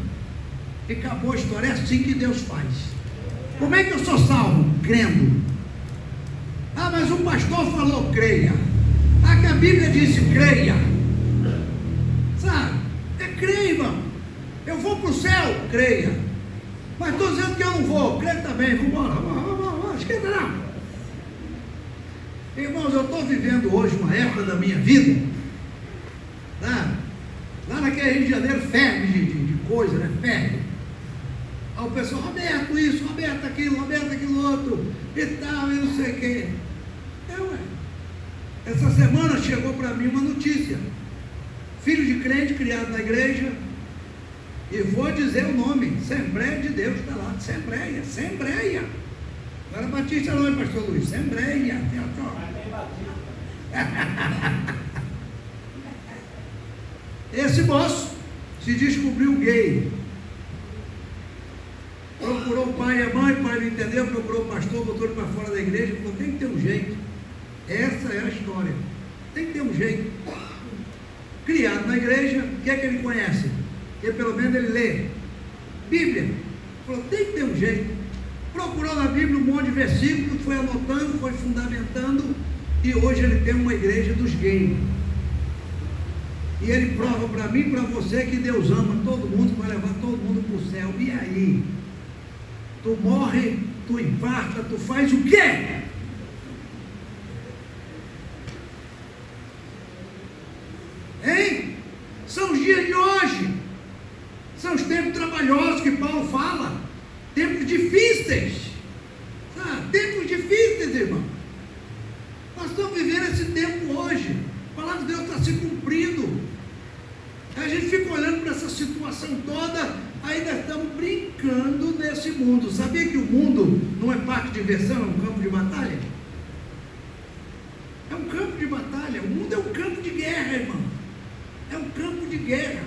E acabou a história. É assim que Deus faz. Como é que eu sou salvo? Crendo. Ah, mas o pastor falou creia. Que a Bíblia disse creia. Sabe? É crer, irmão. Eu vou para o céu, creia. Mas estou dizendo que eu não vou, creia também. Vamos embora, vamos, esquenta não. Irmãos, eu estou vivendo hoje uma época da minha vida, tá? Lá naquele Rio de Janeiro, ferve de coisa, né? Ferve. Aí o pessoal, Roberto isso, Roberto aquilo outro, e tal, e não sei o quê. Essa semana chegou para mim uma notícia. Filho de crente, criado na igreja, e vou dizer o nome, Assembleia de Deus, está lá, Assembleia. Não era Batista não, pastor Luiz, Assembleia. Esse moço se descobriu gay. Procurou o pai e a mãe, o pai não entendeu, procurou o pastor, botou ele para fora da igreja, falou, tem que ter um jeito. Essa é a história. Tem que ter um jeito. Criado na igreja, o que é que ele conhece? Porque pelo menos ele lê Bíblia. Falou, tem que ter um jeito. Procurou na Bíblia um monte de versículos, foi anotando, foi fundamentando, e hoje ele tem uma igreja dos gays. E ele prova para mim e para você que Deus ama todo mundo, vai levar todo mundo para o céu. E aí? Tu morre, tu infarta, tu faz o quê? Hein? São os dias de hoje. São os tempos trabalhosos que Paulo fala. Tempos difíceis. Sabe? Tempos difíceis, irmão. Nós estamos vivendo esse tempo hoje. A palavra de Deus está se cumprindo. A gente fica olhando para essa situação toda, ainda estamos brincando nesse mundo. Sabia que o mundo não é parque de diversão, é um campo de batalha? É um campo de batalha. O mundo é um campo de guerra, irmão. É um campo de guerra.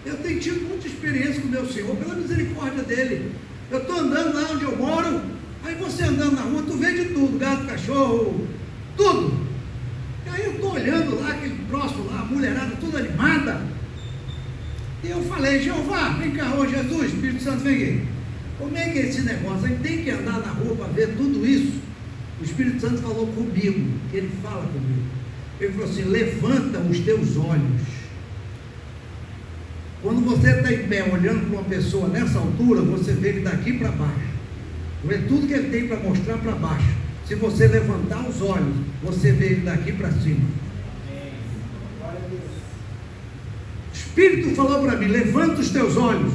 Eu tenho tido muita experiência com o meu Senhor, pela misericórdia dele. Eu estou andando lá onde eu moro, aí você andando na rua, tu vê de tudo, gato, cachorro, tudo. Aí eu estou olhando lá, aquele troço lá, a mulherada toda animada. E eu falei, Jeová, vem cá, ô Jesus, Espírito Santo, vem aqui. Como é que é esse negócio? A gente tem que andar na rua para ver tudo isso. O Espírito Santo falou comigo, ele fala comigo. Ele falou assim, levanta os teus olhos. Quando você está em pé olhando para uma pessoa nessa altura, você vê ele daqui para baixo. Vê tudo que ele tem para mostrar para baixo. Se você levantar os olhos, você vê ele daqui para cima. O Espírito falou para mim, levanta os teus olhos.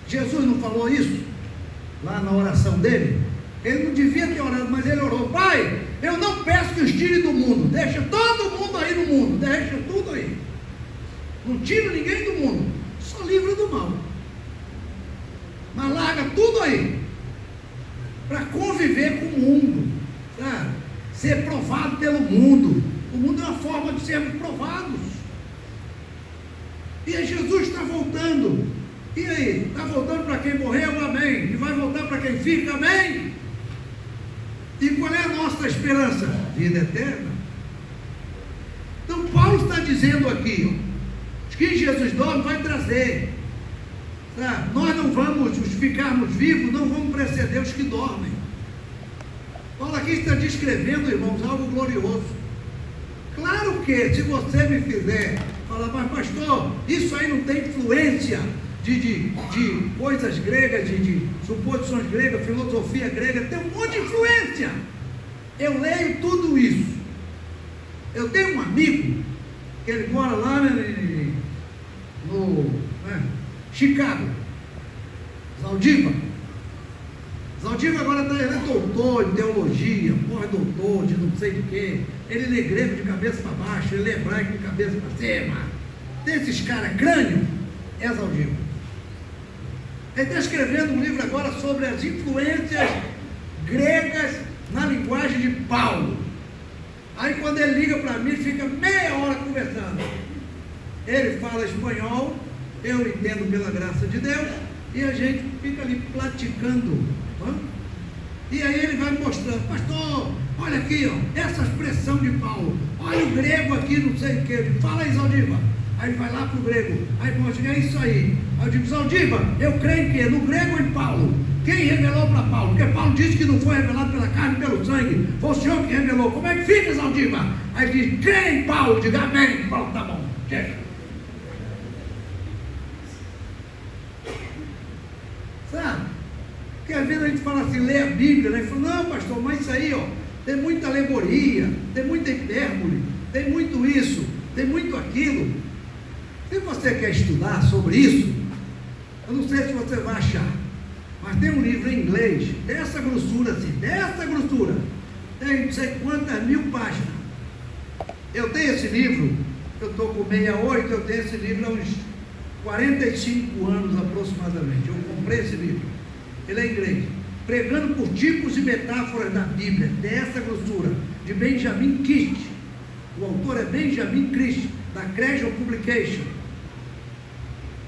Jesus não falou isso? Lá na oração dele? Ele não devia ter orado, mas ele orou, Pai, eu não peço que os tire do mundo, deixa todo mundo aí no mundo, deixa tudo aí. Não tira ninguém do mundo, só livra do mal. Mas larga tudo aí, para conviver com o mundo, sabe? Ser provado pelo mundo. O mundo é uma forma de sermos provados. E aí Jesus está voltando. E aí? Está voltando para quem morreu? Amém. E vai voltar para quem fica? Amém. E qual é a nossa esperança? Vida eterna. Então Paulo está dizendo aqui, ó, que Jesus dorme vai trazer. Sabe? Nós não vamos, os ficarmos vivos, não vamos preceder os que dormem. Paulo aqui está descrevendo, irmãos, algo glorioso. Claro que se você me fizer falar, mas pastor, isso aí não tem influência de coisas gregas, de suposições gregas, filosofia grega, tem um monte de influência. Eu leio tudo isso. Eu tenho um amigo que ele mora lá no Chicago, Zaldiva agora ele é doutor em teologia, pós-doutor de não sei de quê. Ele lê grego de cabeça para baixo, ele lê hebraico de cabeça para cima. Tem esses caras, crânio, é Zaldiva. Ele está escrevendo um livro agora sobre as influências gregas na linguagem de Paulo. Aí quando ele liga para mim, ele fica meia hora conversando. Ele fala espanhol, eu entendo pela graça de Deus, e a gente fica ali platicando. E aí ele vai mostrando, pastor, olha aqui, ó, essa expressão de Paulo, olha o grego aqui, não sei o que, fala aí, Zaldiva. Aí ele vai lá para o grego, aí mostra, é isso aí. Aí eu digo, Zaldiva, eu creio em quê? No grego ou em Paulo? Quem revelou para Paulo? Porque Paulo disse que não foi revelado pela carne e pelo sangue, foi o Senhor que revelou. Como é que fica, Zaldiva? Aí ele diz, crê em Paulo, diga amém. Paulo, tá bom. Sabe? Porque às vezes a gente fala assim, lê a Bíblia, né? E fala, não, pastor, mas isso aí, ó, tem muita alegoria, tem muita hipérbole, tem muito isso, tem muito aquilo. Se você quer estudar sobre isso, eu não sei se você vai achar, mas tem um livro em inglês, dessa grossura assim, dessa grossura, tem não sei quantas mil páginas. Eu tenho esse livro, eu estou com 68, eu tenho esse livro há uns 45 anos aproximadamente. Eu comprei esse livro, ele é em inglês, pregando por tipos e metáforas da Bíblia, dessa grossura, de Benjamin Kish. O autor é Benjamin Kish, da Creation Publication.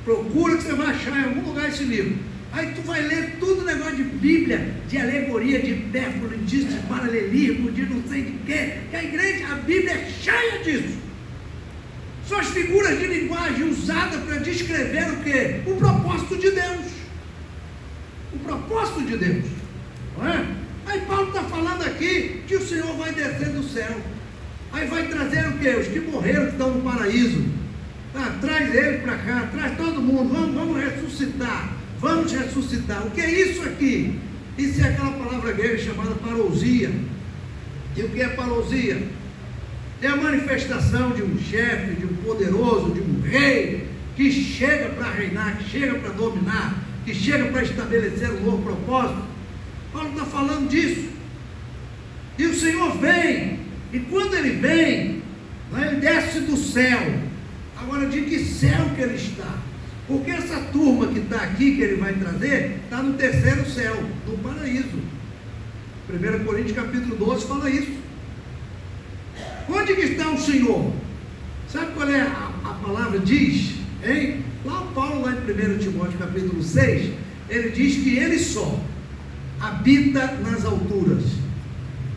Procura que você vai achar em algum lugar esse livro. Aí tu vai ler tudo negócio de Bíblia, de alegoria, de hipérbole, de paralelismo, de não sei de quê. Que a igreja, a Bíblia é cheia disso. São as figuras de linguagem usadas para descrever o quê? O propósito de Deus. O propósito de Deus. Não é? Aí Paulo está falando aqui que o Senhor vai descer do céu. Aí vai trazer o quê? Os que morreram, que estão no paraíso. Tá? Traz eles para cá, traz todo mundo. Vamos ressuscitar. Vamos ressuscitar. O que é isso aqui? Isso é aquela palavra grega chamada parousia. E o que é parousia? É a manifestação de um chefe, de um poderoso, de um rei, que chega para reinar, que chega para dominar, que chega para estabelecer um novo propósito. Paulo está falando disso. E o Senhor vem, e quando Ele vem, ele desce do céu. Agora, de que céu que Ele está? Porque essa turma que está aqui, que Ele vai trazer, está no terceiro céu, no paraíso. 1 Coríntios capítulo 12 fala isso. Onde que está o Senhor? Sabe qual é a palavra diz? Hein? Lá Paulo, lá em 1 Timóteo capítulo 6, ele diz que Ele só habita nas alturas,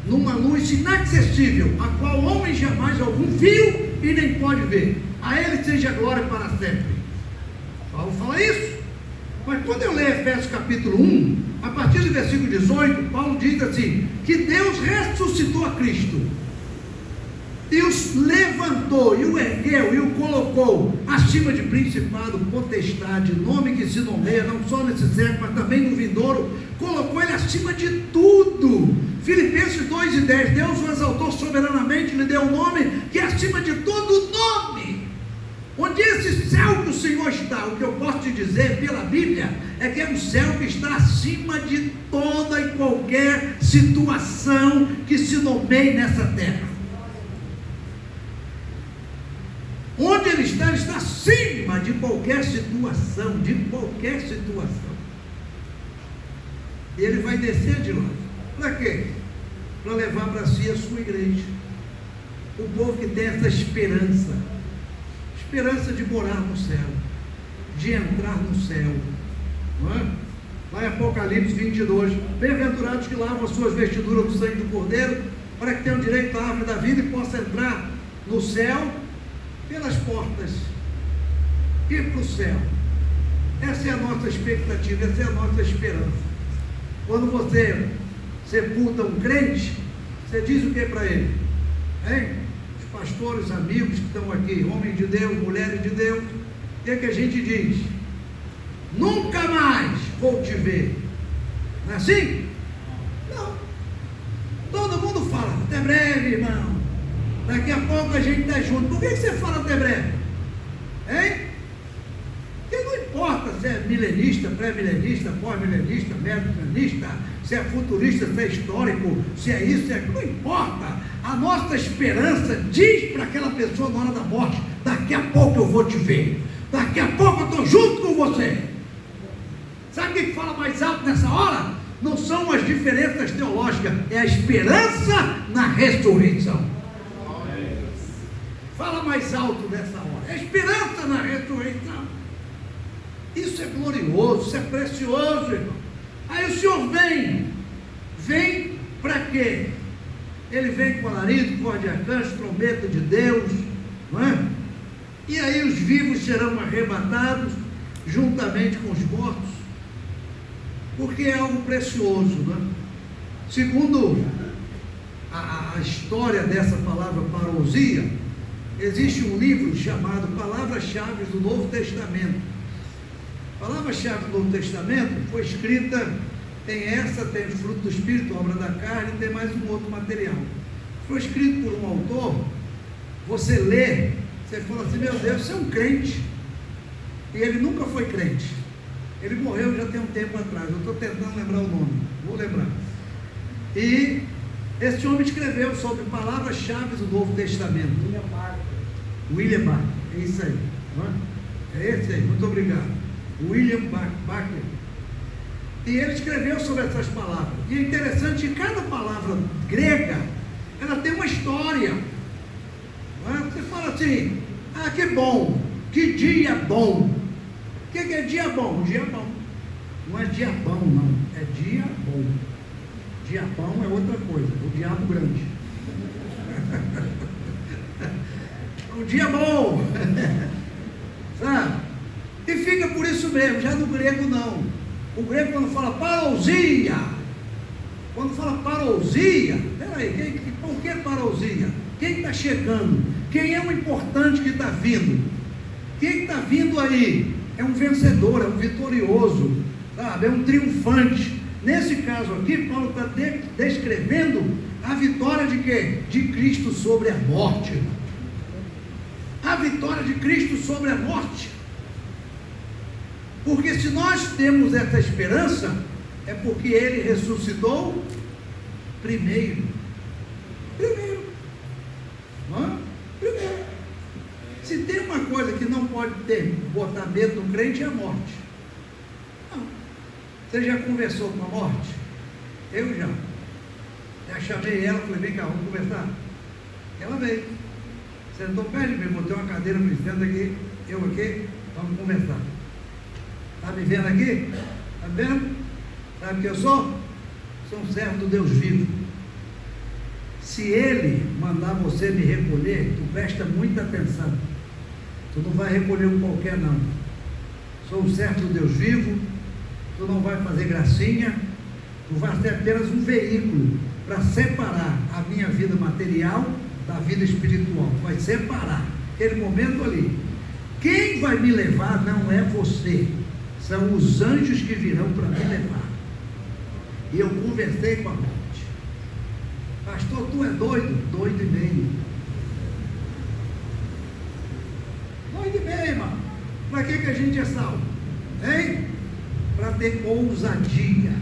numa luz inacessível, a qual homem jamais algum viu e nem pode ver. A Ele seja glória para sempre. Paulo fala isso. Mas quando eu leio Efésios capítulo 1, a partir do versículo 18, Paulo diz assim, que Deus ressuscitou a Cristo, e os levantou, e o ergueu, e o colocou acima de principado, potestade, nome que se nomeia, não só nesse século, mas também no vindouro, colocou Ele acima de tudo. Filipenses 2:10, Deus o exaltou soberanamente, lhe deu um nome que é acima de todo nome. Onde esse céu que o Senhor está, o que eu posso te dizer pela Bíblia, é que é um céu que está acima de toda e qualquer situação que se nomeie nessa terra. Onde Ele está acima de qualquer situação, E Ele vai descer de lá. Para quê? Para levar para si a sua igreja. O povo que tem essa esperança de morar no céu, de entrar no céu. Não é? Lá em Apocalipse 22, bem-aventurados que lavam as suas vestiduras do sangue do Cordeiro, para que tenham direito à árvore da vida e possam entrar no céu pelas portas, ir para o céu. Essa é a nossa expectativa, essa é a nossa esperança. Quando você sepulta um crente, você diz o que para ele? Hein? Os pastores, amigos que estão aqui, homens de Deus, mulheres de Deus, o que é que a gente diz? Nunca mais vou te ver. Não é assim? Não. Todo mundo fala, até breve, irmão. Daqui a pouco a gente está junto. Por que você fala até breve? Hein? Porque não importa se é milenista, pré-milenista, pós-milenista, médio-milenista, se é futurista, se é histórico, se é isso, se é aquilo, não importa. A nossa esperança diz para aquela pessoa na hora da morte, daqui a pouco eu vou te ver. Daqui a pouco eu estou junto com você. Sabe quem fala mais alto nessa hora? Não são as diferenças teológicas, é a esperança na ressurreição. Fala mais alto nessa hora. É esperança na ressurreição. Isso é glorioso, isso é precioso, irmão. Aí o Senhor vem para quê? Ele vem com alarido, voz de arcanjo, trombeta de Deus, não é? E aí os vivos serão arrebatados juntamente com os mortos, porque é algo precioso, não é? Segundo a história dessa palavra parousia, existe um livro chamado Palavras-Chave do Novo Testamento. Palavras-Chave do Novo Testamento foi escrita, tem o Fruto do Espírito, Obra da Carne, e tem mais um outro material. Foi escrito por um autor, você lê, você fala assim, meu Deus, você é um crente. E ele nunca foi crente. Ele morreu já tem um tempo atrás, eu estou tentando lembrar o nome, vou lembrar. E esse homem escreveu sobre palavras-chave do Novo Testamento. William Barclay, é isso aí. É esse aí, muito obrigado. William Barclay. E ele escreveu sobre essas palavras. E é interessante que cada palavra grega, ela tem uma história. Você fala assim, que bom, que dia bom. O que é dia bom? Dia bom. Não é dia bom, não. É dia bom. Dia bom é outra coisa, o diabo grande. O dia bom. Sabe? E fica por isso mesmo, já no grego não. O grego quando fala parousia, peraí, por que parousia? Quem está chegando? Quem é o importante que está vindo? Quem está vindo aí? É um vencedor, é um vitorioso, sabe? É um triunfante. Nesse caso aqui, Paulo está descrevendo a vitória de quê? De Cristo sobre a morte. A vitória de Cristo sobre a morte. Porque se nós temos essa esperança, é porque Ele ressuscitou primeiro. Primeiro. Se tem uma coisa que não pode botar medo no crente, é a morte. Não. Você já conversou com a morte? Eu já. Já chamei ela, falei, vem cá, vamos conversar. Ela veio. Sentou perto de mim, botei uma cadeira no centro aqui, eu aqui, vamos conversar. Está me vendo aqui? Está vendo? Sabe o que eu sou? Sou um servo do Deus vivo. Se Ele mandar você me recolher, tu presta muita atenção. Tu não vai recolher um qualquer não. Sou um servo do Deus vivo. Tu não vai fazer gracinha. Tu vai ser apenas um veículo para separar a minha vida material da vida espiritual. Vai separar. Aquele momento ali. Quem vai me levar não é você. São os anjos que virão para me levar. E eu conversei com a morte. Pastor, tu é doido? Doido e meio. Doido e meio, irmão. Para que a gente é salvo? Hein? Para ter ousadia.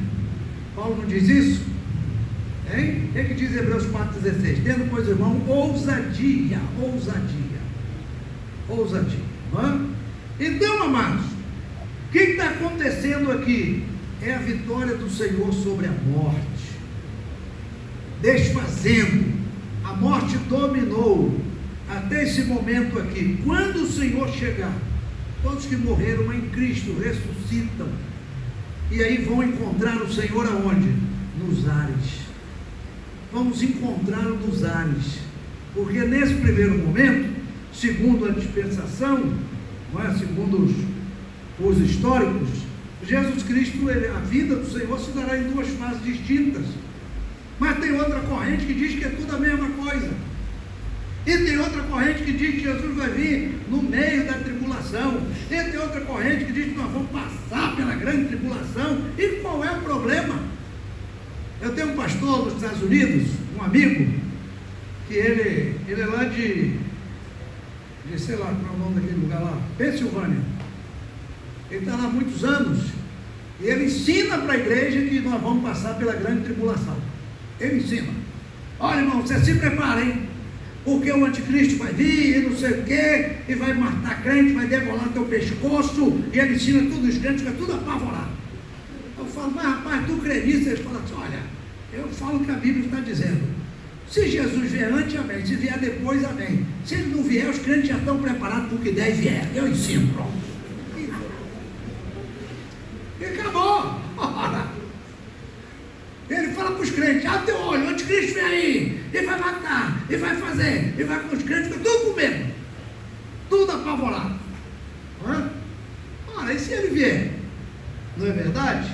Paulo não diz isso? Hein? O que diz Hebreus 4,16? Tendo, pois, irmão, ousadia. Então, amados, o que está acontecendo aqui? É a vitória do Senhor sobre a morte. Desfazendo. A morte dominou até esse momento aqui. Quando o Senhor chegar, todos que morreram em Cristo ressuscitam. E aí vão encontrar o Senhor aonde? Nos ares. Vamos encontrá-lo nos ares. Porque nesse primeiro momento, segundo a dispensação, segundo os históricos, Jesus Cristo, a vida do Senhor se dará em duas fases distintas. Mas tem outra corrente que diz que é tudo a mesma coisa. E tem outra corrente que diz que Jesus vai vir no meio da tribulação. E tem outra corrente que diz que nós vamos passar pela grande tribulação. E qual é o problema? Eu tenho um pastor nos Estados Unidos, um amigo, que ele é lá de sei lá, qual é o nome daquele lugar lá? Pensilvânia. Ele está lá há muitos anos. E ele ensina para a igreja que nós vamos passar pela grande tribulação. Ele ensina. Olha, irmão, você se prepara, hein? Porque o anticristo vai vir, e não sei o quê, e vai matar crente, vai degolar teu pescoço, e ele ensina tudo, os crentes ficam tudo apavorado. Eu falo, mas rapaz, tu crê nisso? Eles falam assim, olha, eu falo o que a Bíblia está dizendo. Se Jesus vier antes, amém. Se vier depois, amém. Se ele não vier, os crentes já estão preparados para o que der e vier. Eu ensino, pronto. E acabou. Ora. Ele fala para os crentes, teu olho, o anticristo vem aí, ele vai matar, ele vai fazer, ele vai com os crentes, fica tudo com medo, tudo apavorado. Ora, e se ele vier? Não é verdade?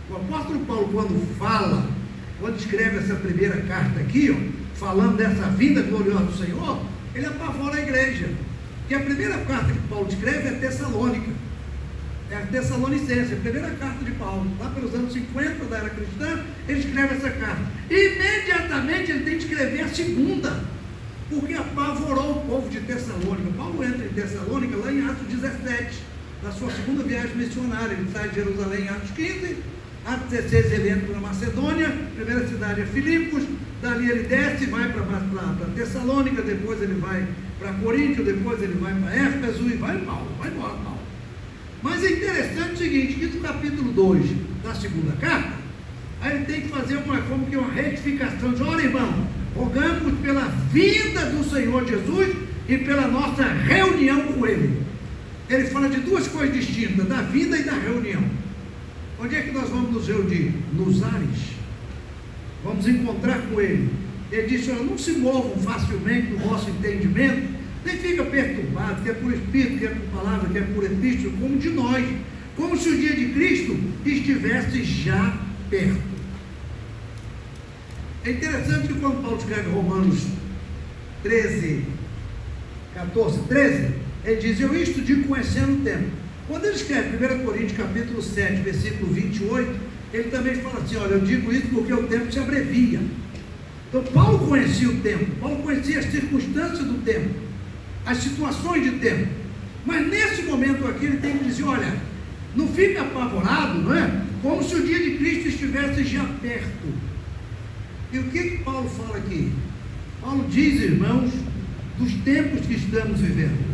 O apóstolo Paulo, quando escreve essa primeira carta aqui, falando dessa vinda gloriosa do Senhor, ele apavora a igreja. Que a primeira carta que Paulo escreve é Tessalônica. É a Tessalonicense, a primeira carta de Paulo. Lá pelos anos 50 da era cristã, ele escreve essa carta. Imediatamente ele tem que escrever a segunda, porque apavorou o povo de Tessalônica. Paulo entra em Tessalônica lá em Atos 17, na sua segunda viagem missionária. Ele sai de Jerusalém em Atos 15, Atos 16 ele entra na Macedônia, primeira cidade é Filipos, dali ele desce, vai para Tessalônica, depois ele vai para Coríntio, depois ele vai para Éfeso e vai embora Paulo. Mas é interessante o seguinte, que no capítulo 2 da segunda carta, aí ele tem que fazer uma retificação, diz, olha irmão, rogamos pela vinda do Senhor Jesus e pela nossa reunião com Ele. Ele fala de duas coisas distintas, da vinda e da reunião. Onde é que nós vamos nos reunir? Nos ares. Vamos encontrar com Ele. Ele disse, olha, não se movam facilmente no vosso entendimento, nem fica perturbado, quer por Espírito, quer por palavra, quer por epístola, como de nós, como se o dia de Cristo estivesse já perto. É interessante que quando Paulo escreve Romanos 13, ele diz, eu isto digo conhecendo o tempo. Quando ele escreve 1 Coríntios capítulo 7, versículo 28, ele também fala assim, olha, eu digo isso porque o tempo se abrevia. Então Paulo conhecia o tempo, Paulo conhecia as circunstâncias do tempo, as situações de tempo, mas nesse momento aqui ele tem que dizer, olha, não fica apavorado, não é? Como se o dia de Cristo estivesse já perto. E o que Paulo fala aqui? Paulo diz, irmãos, dos tempos que estamos vivendo,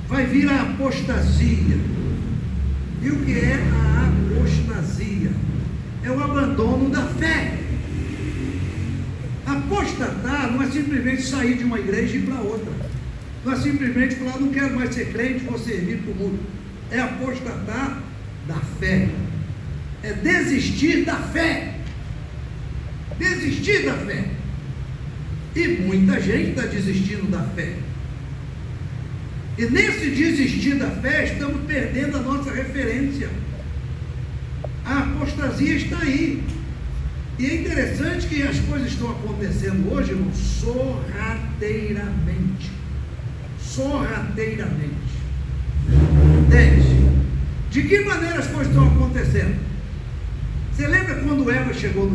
vai vir a apostasia. E o que é a apostasia? É o abandono da fé. Apostatar não é simplesmente sair de uma igreja e ir para outra. Não é simplesmente falar, não quero mais ser crente, vou servir para o mundo. É apostatar da fé. É desistir da fé. Desistir da fé. E muita gente está desistindo da fé. E nesse desistir da fé, estamos perdendo a nossa referência. A apostasia está aí. E é interessante que as coisas estão acontecendo hoje, irmão, sorrateiramente. Sorrateiramente. Entende? De que maneira as coisas estão acontecendo? Você lembra quando Eva chegou no